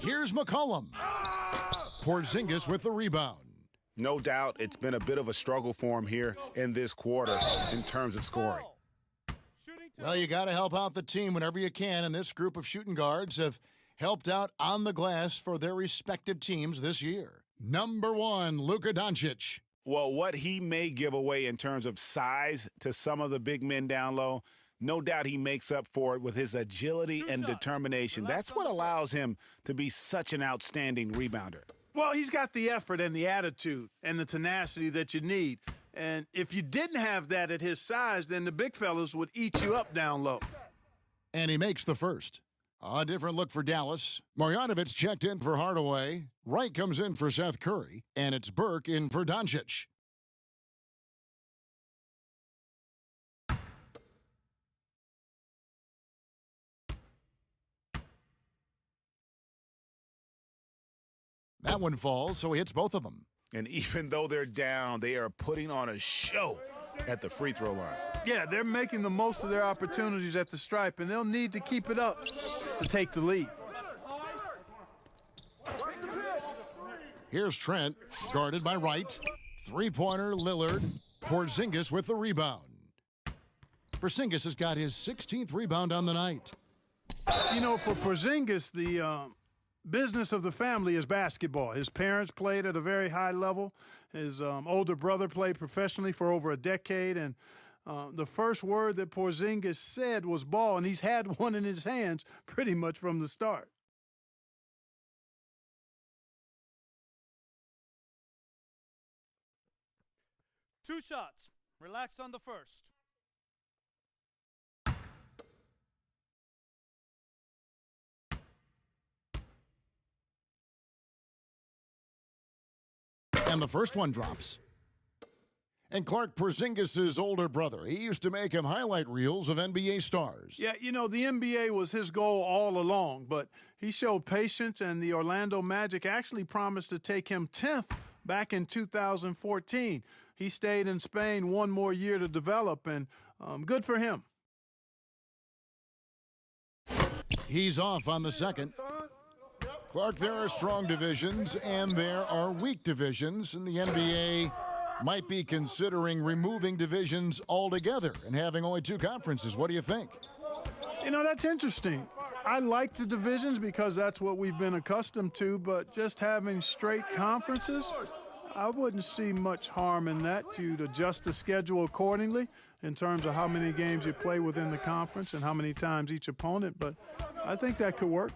Here's McCollum. Porzingis with the rebound. No doubt it's been a bit of a struggle for him here in this quarter in terms of scoring. Well, you got to help out the team whenever you can, and this group of shooting guards have helped out on the glass for their respective teams this year. Number 1, Luka Doncic. Well, what he may give away in terms of size to some of the big men down low, no doubt he makes up for it with his agility and determination. That's what allows him to be such an outstanding rebounder. Well, he's got the effort and the attitude and the tenacity that you need. And if you didn't have that at his size, then the big fellas would eat you up down low. And he makes the first. A different look for Dallas. Marjanovic checked in for Hardaway. Wright comes in for Seth Curry. And it's Burke in for Doncic. That one falls, so he hits both of them. And even though they're down, they are putting on a show at the free throw line. Yeah, they're making the most of their opportunities at the stripe, and they'll need to keep it up to take the lead. Here's Trent, guarded by Wright. Three-pointer, Lillard. Porzingis with the rebound. Porzingis has got his 16th rebound on the night. You know, for Porzingis, the business of the family is basketball. His parents played at a very high level. His older brother played professionally for over a decade, and the first word that Porzingis said was ball, and he's had one in his hands pretty much from the start. Two shots. Relax on the first. And the first one drops. And Clark Porzingis' older brother, he used to make him highlight reels of NBA stars. Yeah, you know, the NBA was his goal all along, but he showed patience, and the Orlando Magic actually promised to take him 10th back in 2014. He stayed in Spain one more year to develop, and good for him. He's off on the second. Clark, there are strong divisions and there are weak divisions, and the NBA might be considering removing divisions altogether and having only 2 conferences. What do you think? You know, that's interesting. I like the divisions because that's what we've been accustomed to, but just having straight conferences, I wouldn't see much harm in that. You'd adjust the schedule accordingly in terms of how many games you play within the conference and how many times each opponent, but I think that could work.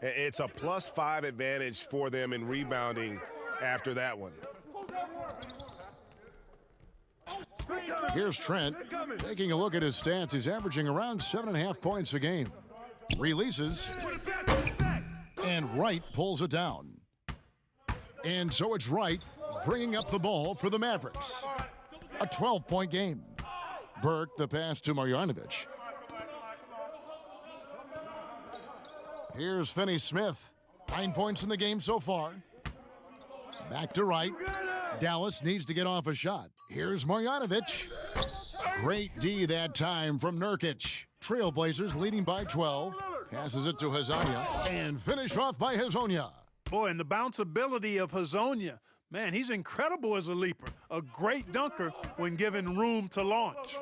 It's a +5 advantage for them in rebounding after that one. Here's Trent. Taking a look at his stats, he's averaging around 7.5 points a game. Releases. And Wright pulls it down. And so it's Wright bringing up the ball for the Mavericks. A 12-point game. Burke, the pass to Marjanovic. Here's Finney-Smith. 9 points in the game so far. Back to Wright. Dallas needs to get off a shot. Here's Marjanovic. Great D that time from Nurkic. Trailblazers leading by 12. Passes it to Hezonja. And finished off by Hezonja. Boy, and the bounceability of Hezonja. Man, he's incredible as a leaper. A great dunker when given room to launch.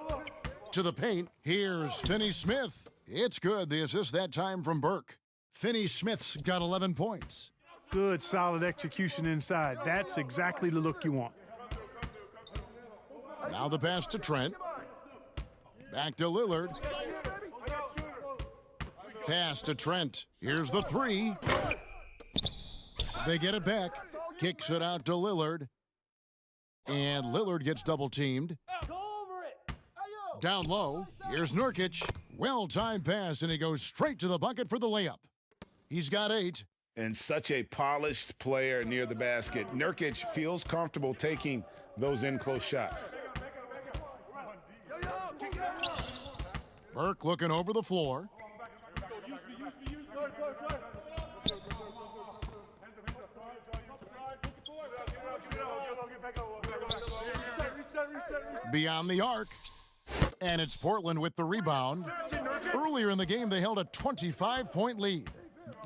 To the paint, here's Finney-Smith. It's good. The assist that time from Burke. Finney-Smith's got 11 points. Good, solid execution inside. That's exactly the look you want. Now the pass to Trent. Back to Lillard. Pass to Trent. Here's the 3. They get it back. Kicks it out to Lillard. And Lillard gets double-teamed. Down low. Here's Nurkic. Well-timed pass, and he goes straight to the bucket for the layup. He's got 8. And such a polished player near the basket. Nurkic feels comfortable taking those in-close shots. Burke looking over the floor. Beyond the arc. And it's Portland with the rebound. Earlier in the game, they held a 25-point lead.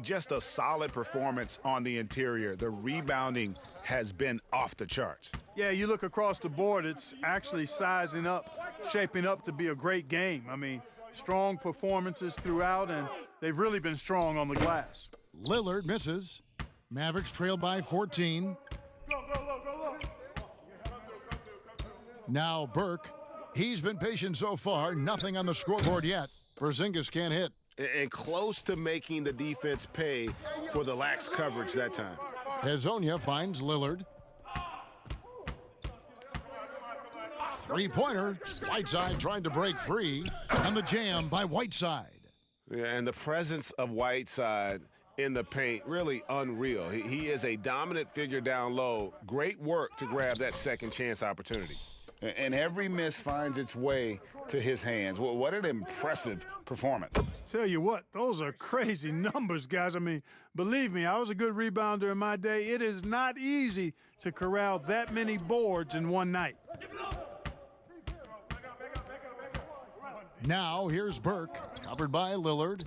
Just a solid performance on the interior. The rebounding has been off the charts. Yeah, you look across the board, it's actually sizing up, shaping up to be a great game. I mean, strong performances throughout, and they've really been strong on the glass. Lillard misses. Mavericks trail by 14. Now Burke. He's been patient so far. Nothing on the scoreboard yet. Porzingis can't hit. And close to making the defense pay for the lax coverage that time. Hezonja finds Lillard. Three-pointer. Whiteside trying to break free. And the jam by Whiteside. Yeah, and the presence of Whiteside in the paint, really unreal. He is a dominant figure down low. Great work to grab that second chance opportunity. And every miss finds its way to his hands. Well, what an impressive performance. Tell you what, those are crazy numbers, guys. I mean, believe me, I was a good rebounder in my day. It is not easy to corral that many boards in one night. Now here's Burke, covered by Lillard.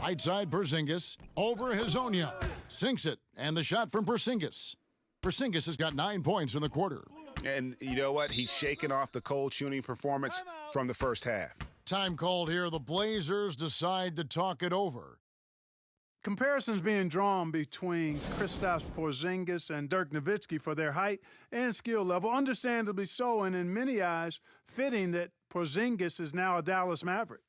Right side Porzingis, over Hezonja. Sinks it, and the shot from Porzingis. Porzingis has got 9 points in the quarter. And you know what? He's shaking off the cold shooting performance from the first half. Time called here. The Blazers decide to talk it over. Comparisons being drawn between Kristaps Porzingis and Dirk Nowitzki for their height and skill level, understandably so, and in many eyes, fitting that Porzingis is now a Dallas Maverick.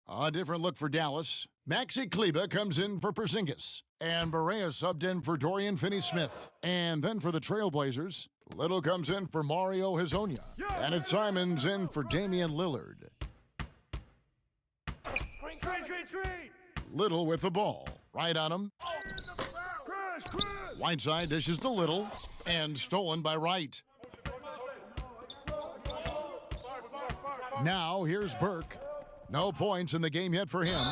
A different look for Dallas. Maxi Kleber comes in for Porzingis. And Barea subbed in for Dorian Finney-Smith. And then for the Trailblazers, Little comes in for Mario Hezonja. And it's Simons in for Damian Lillard. Screen. Little with the ball. Right on him. Whiteside dishes to Little. And stolen by Wright. Now here's Burke. No points in the game yet for him.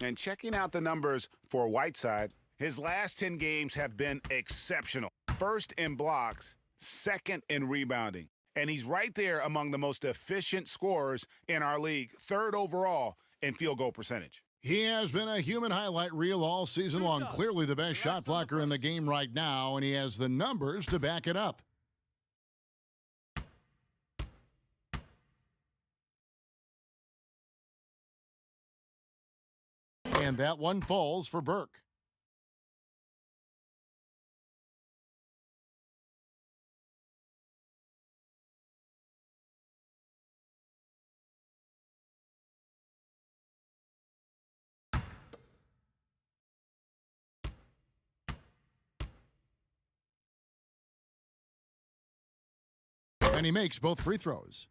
And checking out the numbers for Whiteside, his last 10 games have been exceptional. First in blocks, second in rebounding. And he's right there among the most efficient scorers in our league, third overall in field goal percentage. He has been a human highlight reel all season long. Clearly the best shot blocker in the game right now, and he has the numbers to back it up. And that one falls for Burke. And he makes both free throws.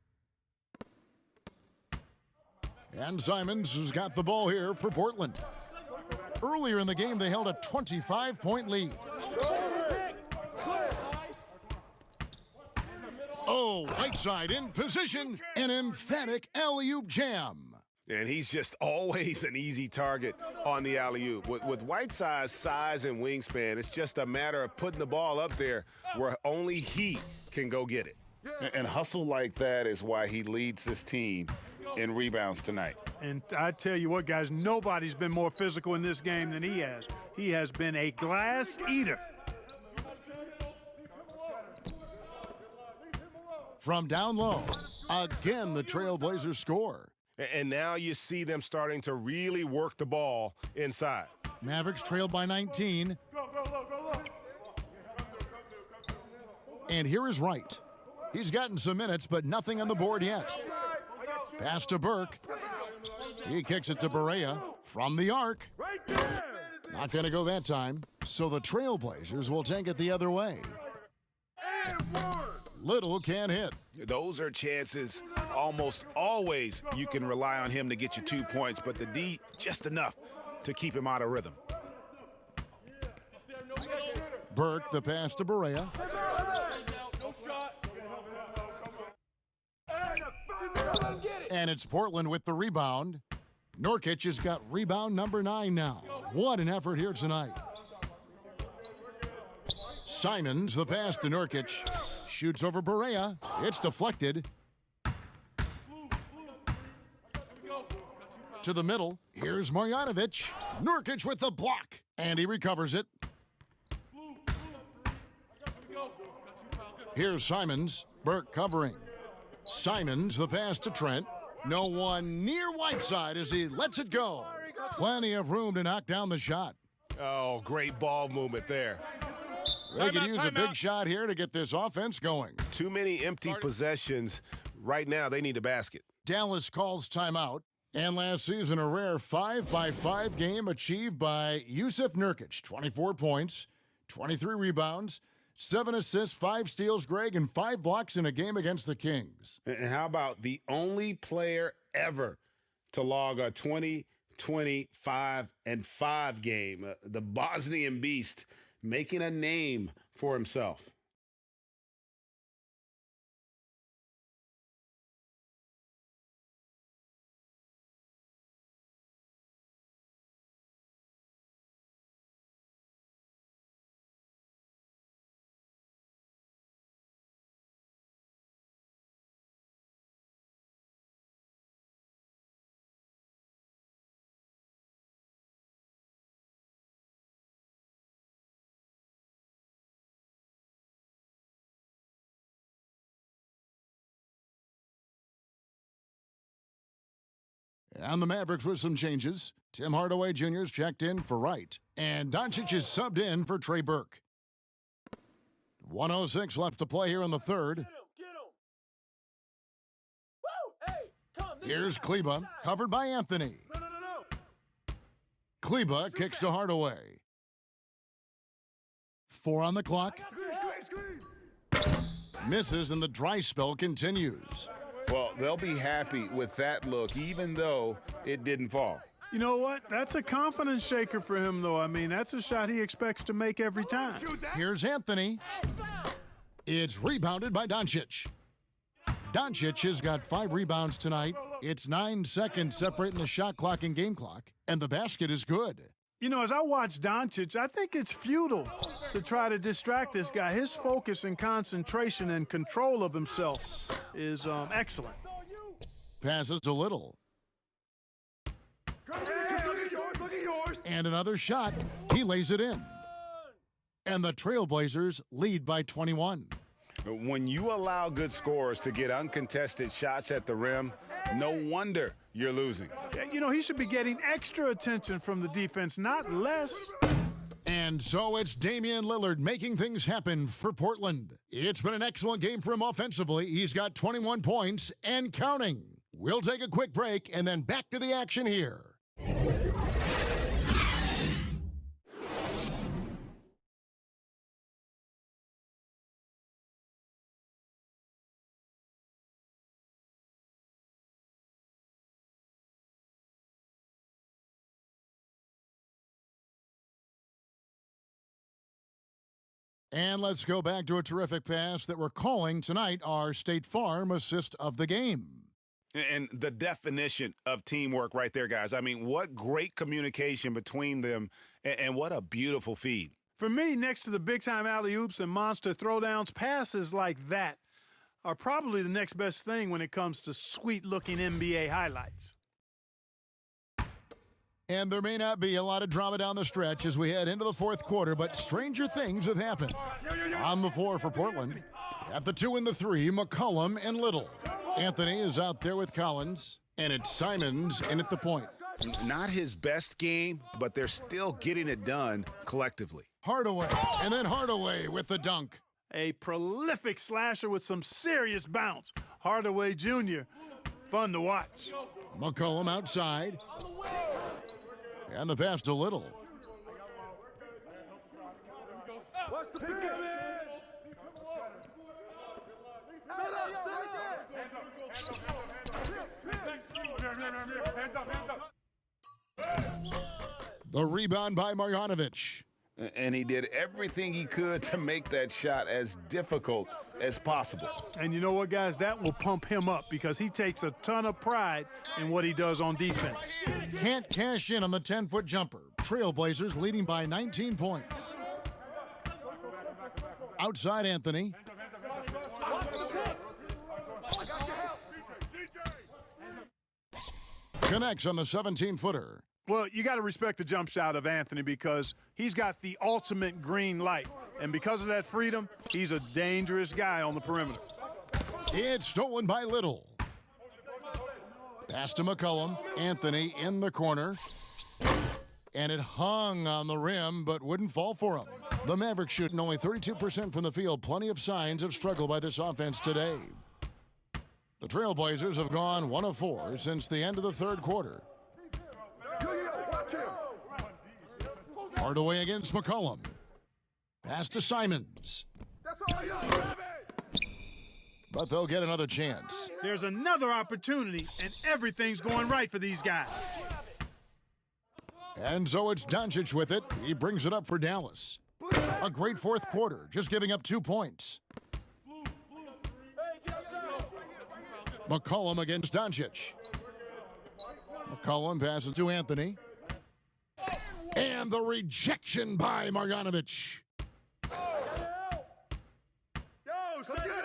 And Simons has got the ball here for Portland. Earlier in the game, they held a 25-point lead. Oh, Whiteside in position. An emphatic alley-oop jam. And he's just always an easy target on the alley-oop. With Whiteside's size and wingspan, it's just a matter of putting the ball up there where only he can go get it. And hustle like that is why he leads this team in rebounds tonight. And I tell you what, guys, nobody's been more physical in this game than he has. He has been a glass eater. From down low, again the Trailblazers score. And now you see them starting to really work the ball inside. Mavericks trailed by 19. And here is Wright. He's gotten some minutes, but nothing on the board yet. Pass to Burke. He kicks it to Barea from the arc. Not going to go that time, so the Trailblazers will take it the other way. Little can't hit. Those are chances almost always you can rely on him to get you 2 points, but the D just enough to keep him out of rhythm. Burke, the pass to Barea. And it's Portland with the rebound. Nurkic has got rebound number 9 now. What an effort here tonight. Simons, the pass to Nurkic. Shoots over Barea. It's deflected. To the middle. Here's Marjanovic. Nurkic with the block. And he recovers it. Here's Simons. Burke covering. Simons, the pass to Trent. No one near Whiteside as he lets it go. Plenty of room to knock down the shot. Oh, great ball movement there. They could use a big shot here to get this offense going. Too many empty possessions. Right now, they need a basket. Dallas calls timeout. And last season, a rare 5-by-5 game achieved by Yusuf Nurkic. 24 points, 23 rebounds, 7 assists, 5 steals, Greg, and 5 blocks in a game against the Kings. And how about the only player ever to log a 20-25-5 game, the Bosnian Beast, making a name for himself. And the Mavericks with some changes. Tim Hardaway Jr.'s checked in for Wright. And Doncic is subbed in for Trey Burke. 1:06 left to play here in the third. Here's Kleba, covered by Anthony. Kleba kicks to Hardaway. 4 on the clock. Misses and the dry spell continues. Well, they'll be happy with that look, even though it didn't fall. You know what? That's a confidence shaker for him, though. I mean, that's a shot he expects to make every time. Here's Anthony. It's rebounded by Doncic. Doncic has got 5 rebounds tonight. It's 9 seconds separating the shot clock and game clock, and the basket is good. You know, as I watch Doncic, I think it's futile to try to distract this guy. His focus and concentration and control of himself is excellent. Passes to Little. And another shot. He lays it in. And the Trailblazers lead by 21. When you allow good scorers to get uncontested shots at the rim, no wonder you're losing. You know, he should be getting extra attention from the defense, not less. And so it's Damian Lillard making things happen for Portland. It's been an excellent game for him offensively. He's got 21 points and counting. We'll take a quick break and then back to the action here. And let's go back to a terrific pass that we're calling tonight our State Farm assist of the game. And the definition of teamwork right there, guys. I mean, what great communication between them, and what a beautiful feed. For me, next to the big-time alley-oops and monster throwdowns, passes like that are probably the next best thing when it comes to sweet-looking NBA highlights. And there may not be a lot of drama down the stretch as we head into the fourth quarter, but stranger things have happened. On the floor for Portland. At the 2 and the 3, McCollum and Little. Anthony is out there with Collins. And it's Simons in at the point. Not his best game, but they're still getting it done collectively. Hardaway, and then Hardaway with the dunk. A prolific slasher with some serious bounce. Hardaway Jr., fun to watch. McCollum outside. And the pass to Little. Watch the pick, man. The rebound by Marjanovic. And he did everything he could to make that shot as difficult as possible. And you know what, guys? That will pump him up because he takes a ton of pride in what he does on defense. Can't cash in on the 10-foot jumper. Trailblazers leading by 19 points. Outside Anthony. Connects on the 17-footer. Well, you got to respect the jump shot of Anthony because he's got the ultimate green light. And because of that freedom, he's a dangerous guy on the perimeter. It's stolen by Little. Pass to McCollum. Anthony in the corner. And it hung on the rim, but wouldn't fall for him. The Mavericks shooting only 32% from the field. Plenty of signs of struggle by this offense today. The Trailblazers have gone 1 of 4 since the end of the third quarter. Hardaway against McCollum. Pass to Simons. But they'll get another chance. There's another opportunity, and everything's going right for these guys. And so it's Doncic with it. He brings it up for Dallas. A great fourth quarter, just giving up 2 points. McCollum against Doncic. McCollum passes to Anthony. And the rejection by Marjanovic.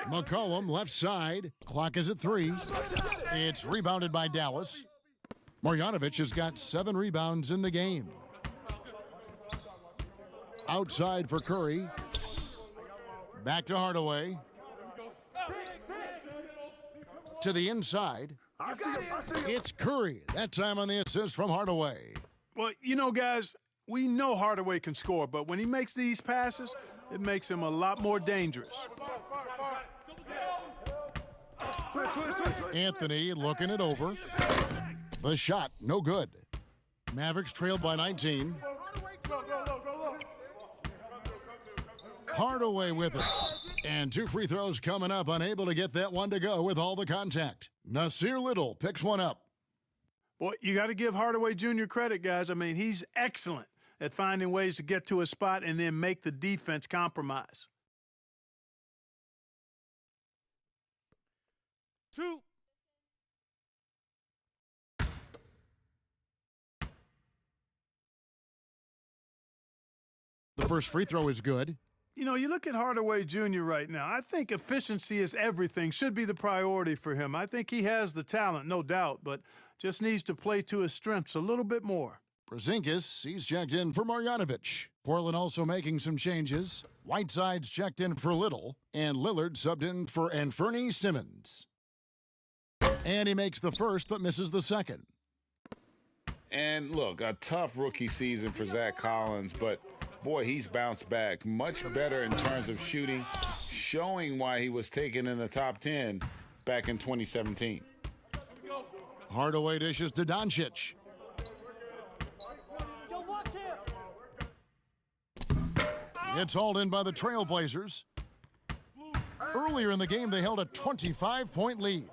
McCollum left side. Clock is at 3. It's rebounded by Dallas. Marjanovic has got 7 rebounds in the game. Outside for Curry. Back to Hardaway. To the inside. It's Curry. That time on the assist from Hardaway. Well, you know, guys, we know Hardaway can score, but when he makes these passes, it makes him a lot more dangerous. Anthony looking it over. The shot, no good. Mavericks trailed by 19. Hardaway with it. And 2 free throws coming up, unable to get that one to go with all the contact. Nasir Little picks one up. Boy, you got to give Hardaway Jr. credit, guys. I mean, he's excellent at finding ways to get to a spot and then make the defense compromise. 2. The first free throw is good. You know, you look at Hardaway Jr. right now. I think efficiency is everything, should be the priority for him. I think he has the talent, no doubt, but just needs to play to his strengths a little bit more. Porzingis, he's checked in for Marjanovic. Portland also making some changes. Whiteside's checked in for Little, and Lillard subbed in for Anthony Simmons. And he makes the first but misses the second. And look, a tough rookie season for Zach Collins, but boy, he's bounced back much better in terms of shooting, showing why he was taken in the top 10 back in 2017. Hardaway dishes to Doncic. It's hauled in by the Trailblazers. Earlier in the game, they held a 25-point lead.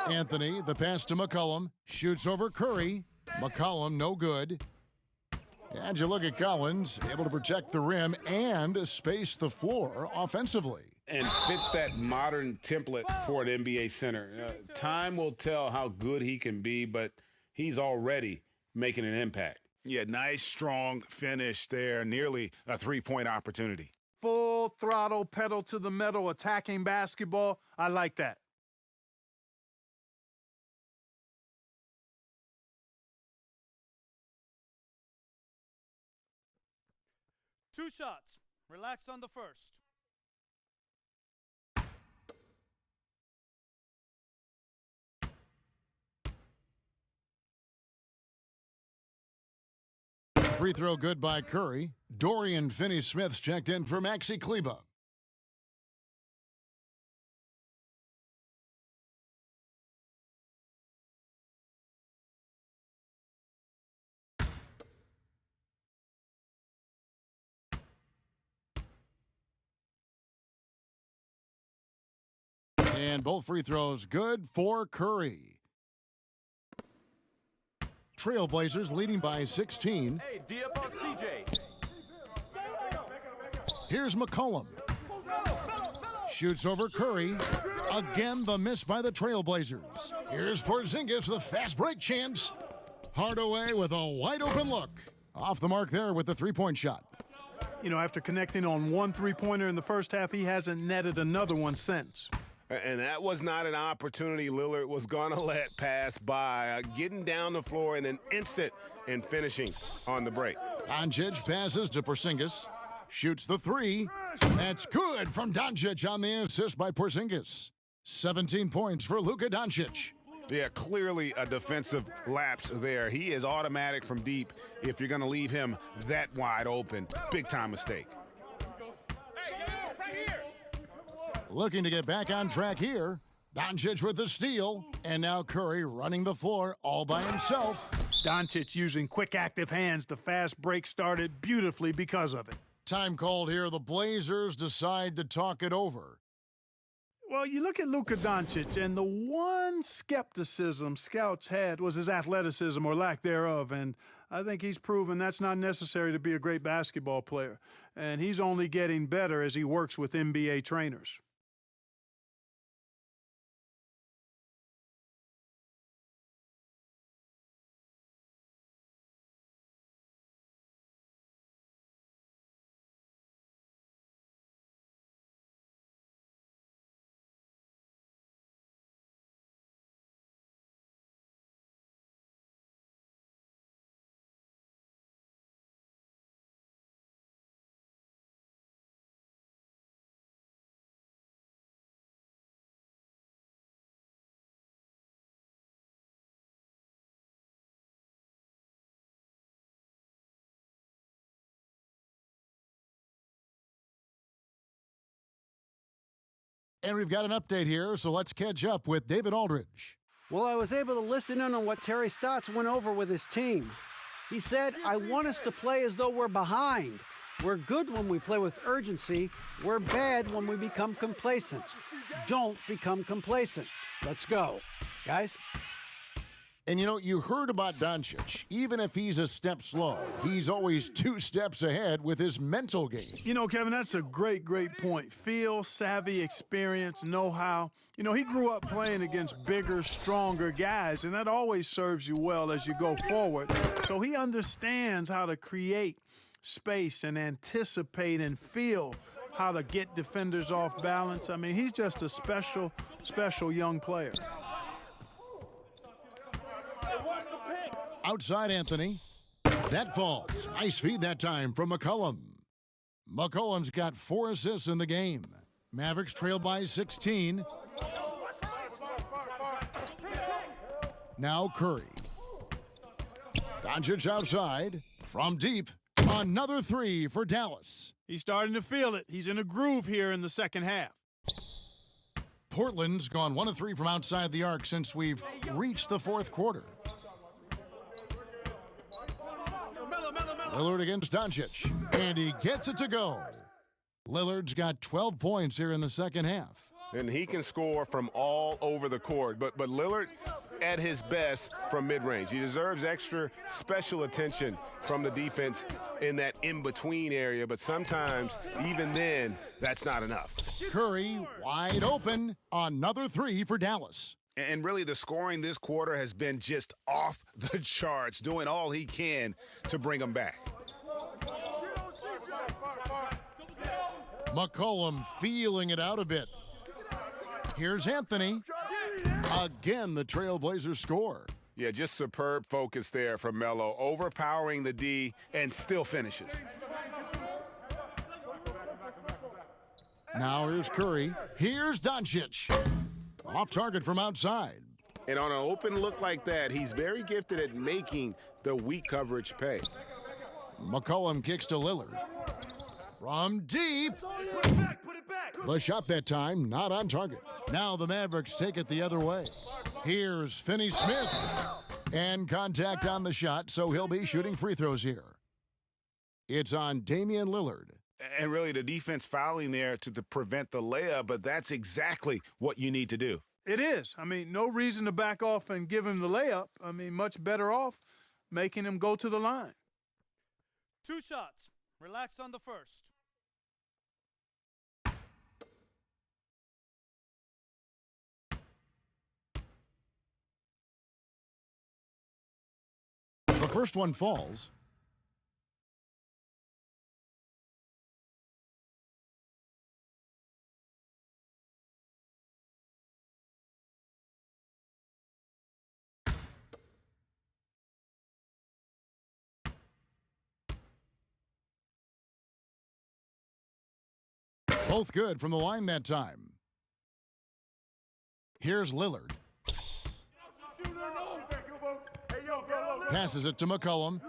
Anthony, the pass to McCollum, shoots over Curry. McCollum, no good. And you look at Collins, able to protect the rim and space the floor offensively. And fits that modern template for an NBA center. Time will tell how good he can be, but he's already making an impact. Yeah, nice, strong finish there. Nearly a three-point opportunity. Full throttle, pedal to the metal, attacking basketball. I like that. Two shots. Relax on the first. Free throw good by Curry. Dorian Finney-Smith's checked in for Maxi Kleba. And both free throws good for Curry. Trailblazers leading by 16. Hey, D up on CJ. Here's McCollum. Shoots over Curry. Again, the miss by the Trailblazers. Here's Porzingis, the fast break chance. Hardaway with a wide open look. Off the mark there with the three-point shot. You know, after connecting on one three-pointer in the first half, he hasn't netted another one since. And that was not an opportunity Lillard was going to let pass by. Getting down the floor in an instant and finishing on the break. Doncic passes to Porzingis. Shoots the three. That's good from Doncic on the assist by Porzingis. 17 points for Luka Doncic. Yeah, clearly a defensive lapse there. He is automatic from deep if you're going to leave him that wide open. Big time mistake. Looking to get back on track here. Doncic with the steal, and now Curry running the floor all by himself. Doncic using quick, active hands. The fast break started beautifully because of it. Time called here. The Blazers decide to talk it over. Well, you look at Luka Doncic, and the one skepticism scouts had was his athleticism or lack thereof, and I think he's proven that's not necessary to be a great basketball player. And he's only getting better as he works with NBA trainers. And we've got an update here, so let's catch up with David Aldridge. Well, I was able to listen in on what Terry Stotts went over with his team. He said, I want us to play as though we're behind. We're good when we play with urgency. We're bad when we become complacent. Don't become complacent. Let's go. Guys? And, you know, you heard about Doncic. Even if he's a step slow, he's always 2 steps ahead with his mental game. You know, Kevin, that's a great point. Feel, savvy, experience, know-how. You know, he grew up playing against bigger, stronger guys, and that always serves you well as you go forward. So he understands how to create space and anticipate and feel how to get defenders off balance. I mean, he's just a special young player. Outside Anthony. That falls. Nice feed that time from McCollum. McCollum's got 4 assists in the game. Mavericks trail by 16. Now Curry. Doncic outside. From deep. Another 3 for Dallas. He's starting to feel it. He's in a groove here in the second half. Portland's gone 1 of 3 from outside the arc since we've reached the 4th quarter. Lillard against Doncic, and he gets it to go. Lillard's got 12 points here in the second half. And he can score from all over the court, but Lillard at his best from mid-range. He deserves extra special attention from the defense in that in-between area, but sometimes, even then, that's not enough. Curry wide open, another 3 for Dallas. And really, the scoring this quarter has been just off the charts, doing all he can to bring them back. McCollum feeling it out a bit. Here's Anthony. Again, the Trailblazers score. Yeah, just superb focus there from Melo, overpowering the D and still finishes. Now here's Curry. Here's Doncic. Off target from outside. And on an open look like that, he's very gifted at making the weak coverage pay. McCollum kicks to Lillard. From deep. The shot that time, not on target. Now the Mavericks take it the other way. Here's Finney Smith. And contact on the shot, so he'll be shooting free throws here. It's on Damian Lillard. And really, the defense fouling there to prevent the layup, but that's exactly what you need to do. It is. I mean, no reason to back off and give him the layup. I mean, much better off making him go to the line. 2 shots. Relax on the first. The first one falls. Both good from the line that time. Here's Lillard. Passes it to McCollum.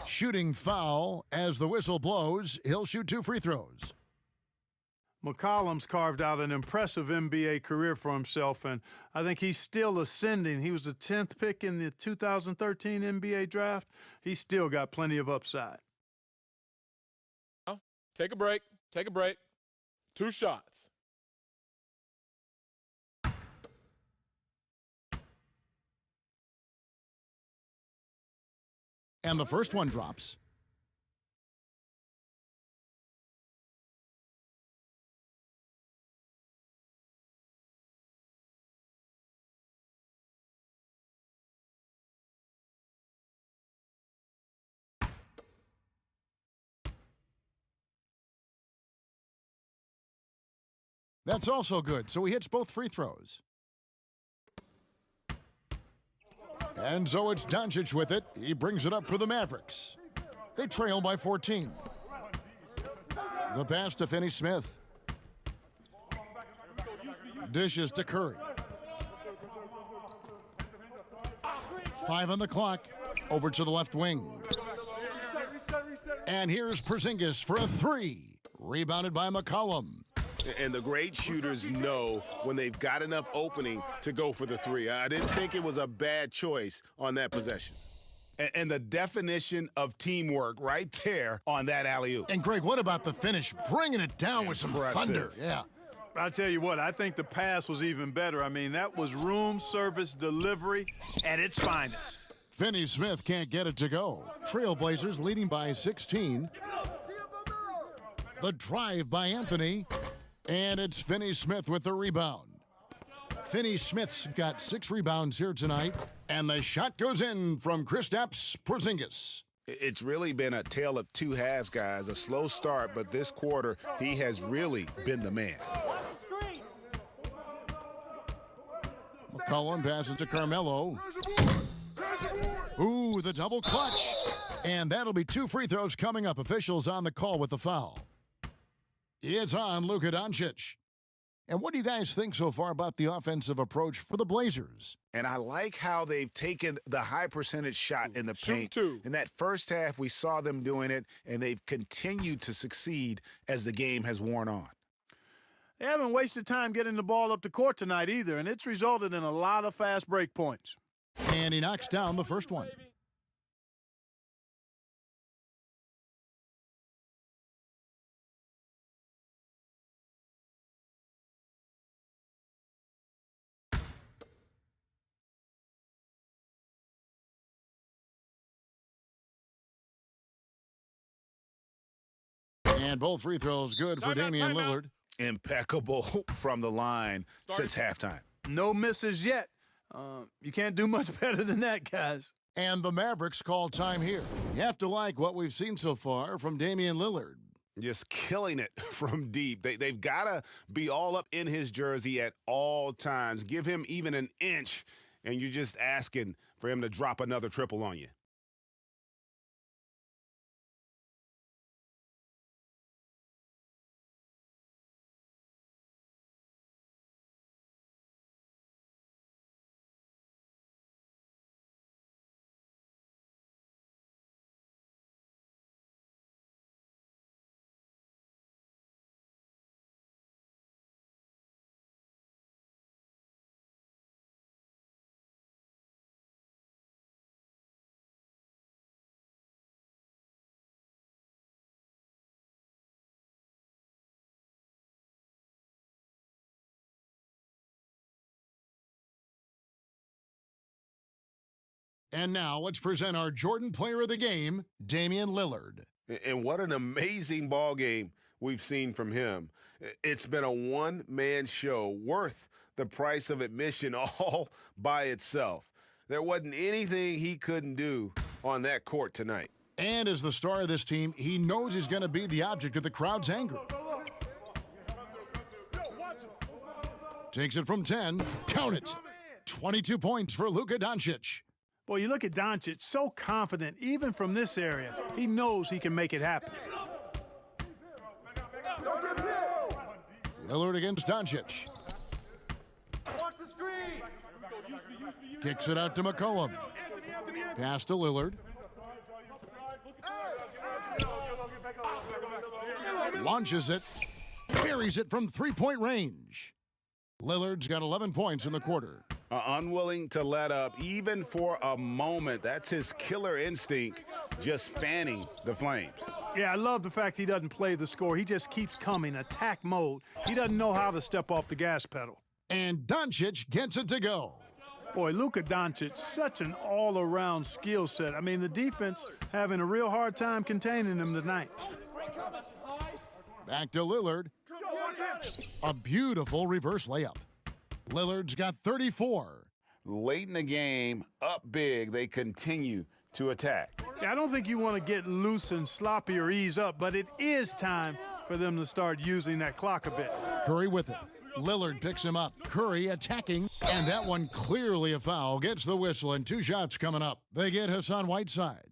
Shooting foul. As the whistle blows, he'll shoot 2 free throws. McCollum's carved out an impressive NBA career for himself, and I think he's still ascending. He was the 10th pick in the 2013 NBA draft. He's still got plenty of upside. Take a break. Take a break. 2 shots. And the first one drops. That's also good, so he hits both free throws. And so it's Doncic with it. He brings it up for the Mavericks. They trail by 14. The pass to Finney Smith. Dishes to Curry. 5 on the clock. Over to the left wing. And here's Porzingis for a 3. Rebounded by McCollum. And the great shooters know when they've got enough opening to go for the 3. I didn't think it was a bad choice on that possession. And the definition of teamwork right there on that alley-oop. And Greg, what about the finish? Bringing it down with some thunder. Yeah. I'll tell you what, I think the pass was even better. I mean, that was room service delivery at its finest. Finney Smith can't get it to go. Trailblazers leading by 16. The drive by Anthony. And it's Finney Smith with the rebound. Finney Smith's got 6 rebounds here tonight. And the shot goes in from Kristaps Porzingis. It's really been a tale of 2 halves, guys. A slow start, but this quarter, he has really been the man. McCollum passes to Carmelo. Ooh, the double clutch. And that'll be 2 free throws coming up. Officials on the call with the foul. It's on Luka Doncic. And what do you guys think so far about the offensive approach for the Blazers? And I like how they've taken the high percentage shot in the paint. In that first half, we saw them doing it, and they've continued to succeed as the game has worn on. They haven't wasted time getting the ball up the court tonight either, and it's resulted in a lot of fast break points. And he knocks down the first one. And both free throws good for Damian Lillard. Impeccable from the line since halftime. No misses yet. You can't do much better than that, guys. And the Mavericks call time here. You have to like what we've seen so far from Damian Lillard. Just killing it from deep. They've got to be all up in his jersey at all times. Give him even an inch, and you're just asking for him to drop another triple on you. And now let's present our Jordan Player of the Game, Damian Lillard. And what an amazing ball game we've seen from him. It's been a one-man show worth the price of admission all by itself. There wasn't anything he couldn't do on that court tonight. And as the star of this team, he knows he's going to be the object of the crowd's anger. Takes it from 10. Count it. 22 points for Luka Doncic. Boy, you look at Doncic, so confident, even from this area. He knows he can make it happen. Lillard against Doncic. Kicks it out to McCollum. Pass to Lillard. Launches it. Buries it from three-point range. Lillard's got 11 points in the quarter. Unwilling to let up even for a moment. That's his killer instinct, just fanning the flames. Yeah, I love the fact he doesn't play the score. He just keeps coming, attack mode. He doesn't know how to step off the gas pedal. And Doncic gets it to go. Boy, Luka Doncic, such an all-around skill set. I mean, the defense having a real hard time containing him tonight. Back to Lillard. A beautiful reverse layup. Lillard's got 34. Late in the game, up big, they continue to attack. Yeah, I don't think you want to get loose and sloppy or ease up, but it is time for them to start using that clock a bit. Curry with it. Lillard picks him up. Curry attacking, and that one clearly a foul. Gets the whistle, and 2 shots coming up. They get Hassan Whiteside.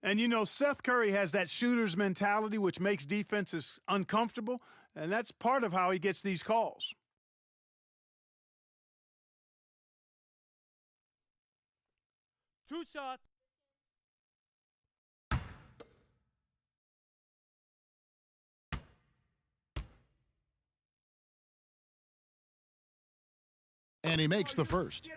And you know, Seth Curry has that shooter's mentality, which makes defenses uncomfortable, and that's part of how he gets these calls. Two shots. And he makes the first.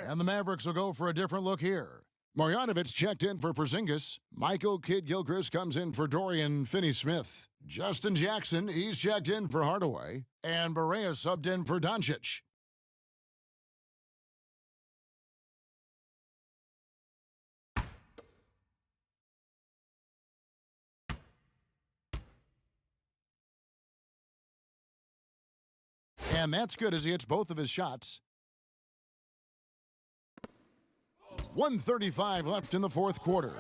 And the Mavericks will go for a different look here. Marjanovic checked in for Porzingis. Michael Kidd-Gilchrist comes in for Dorian Finney-Smith. Justin Jackson, he's checked in for Hardaway. And Barea subbed in for Doncic. And that's good as he hits both of his shots. 1:35 left in the fourth quarter.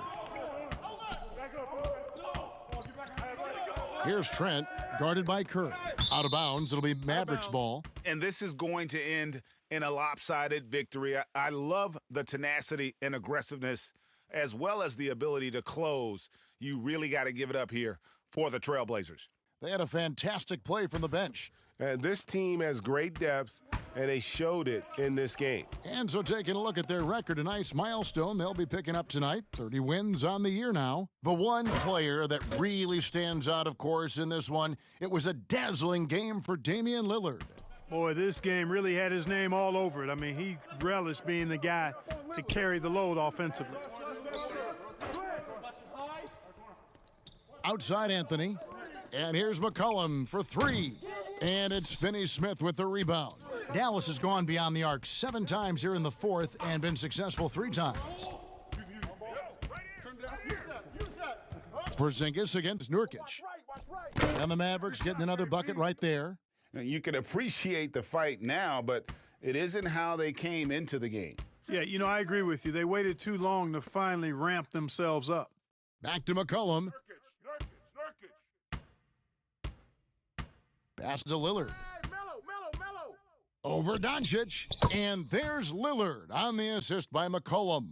Here's Trent, guarded by Curry. Out of bounds, it'll be Mavericks ball. And this is going to end in a lopsided victory. I love the tenacity and aggressiveness as well as the ability to close. You really got to give it up here for the Trailblazers. They had a fantastic play from the bench. And this team has great depth, and they showed it in this game. And so taking a look at their record, a nice milestone they'll be picking up tonight. 30 wins on the year now. The one player that really stands out, of course, in this one, it was a dazzling game for Damian Lillard. Boy, this game really had his name all over it. I mean, he relished being the guy to carry the load offensively. Outside Anthony. And here's McCollum for 3. And it's Finney-Smith with the rebound. Dallas has gone beyond the arc 7 times here in the fourth and been successful 3 times. Porzingis against Nurkic. And the Mavericks getting another bucket right there. Now, you can appreciate the fight now, but it isn't how they came into the game. Yeah, you know, I agree with you. They waited too long to finally ramp themselves up. Back to McCollum. Pass to Lillard. Over Doncic. And there's Lillard on the assist by McCollum.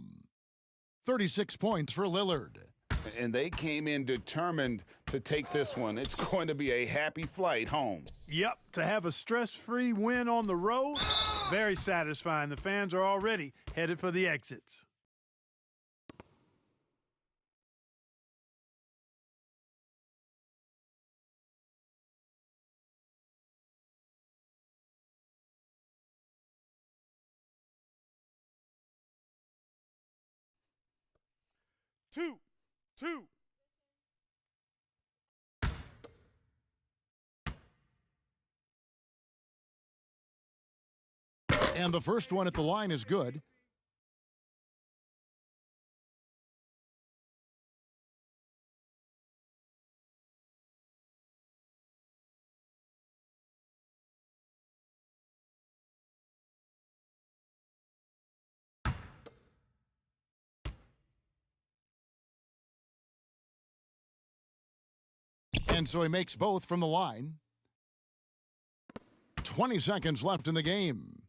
36 points for Lillard. And they came in determined to take this one. It's going to be a happy flight home. Yep, to have a stress-free win on the road, very satisfying. The fans are already headed for the exits. Two. And the first one at the line is good. And so he makes both from the line. 20 seconds left in the game.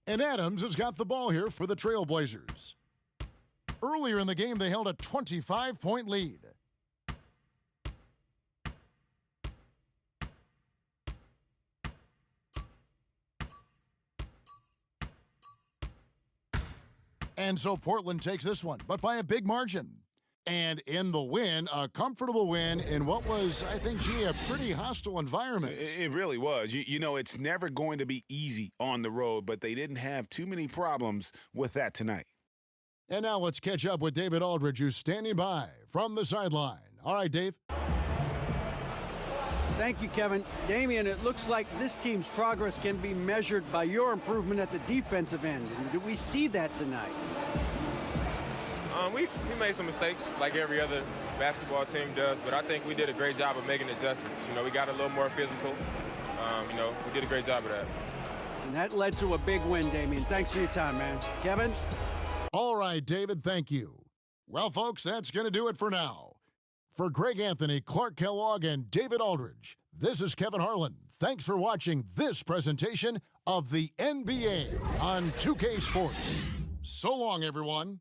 And Adams has got the ball here for the Trailblazers. Earlier in the game, they held a 25-point lead. And so Portland takes this one, but by a big margin. And in the win, a comfortable win in what was, I think, a pretty hostile environment. It really was. You know, it's never going to be easy on the road, but they didn't have too many problems with that tonight. And now let's catch up with David Aldridge, who's standing by from the sideline. All right, Dave. Thank you, Kevin. Damian, it looks like this team's progress can be measured by your improvement at the defensive end. And do we see that tonight? We made some mistakes like every other basketball team does, but I think we did a great job of making adjustments. You know, we got a little more physical. You know, we did a great job of that. And that led to a big win, Damian. Thanks for your time, man. Kevin? All right, David, thank you. Well, folks, that's going to do it for now. For Greg Anthony, Clark Kellogg, and David Aldridge, this is Kevin Harlan. Thanks for watching this presentation of the NBA on 2K Sports. So long, everyone.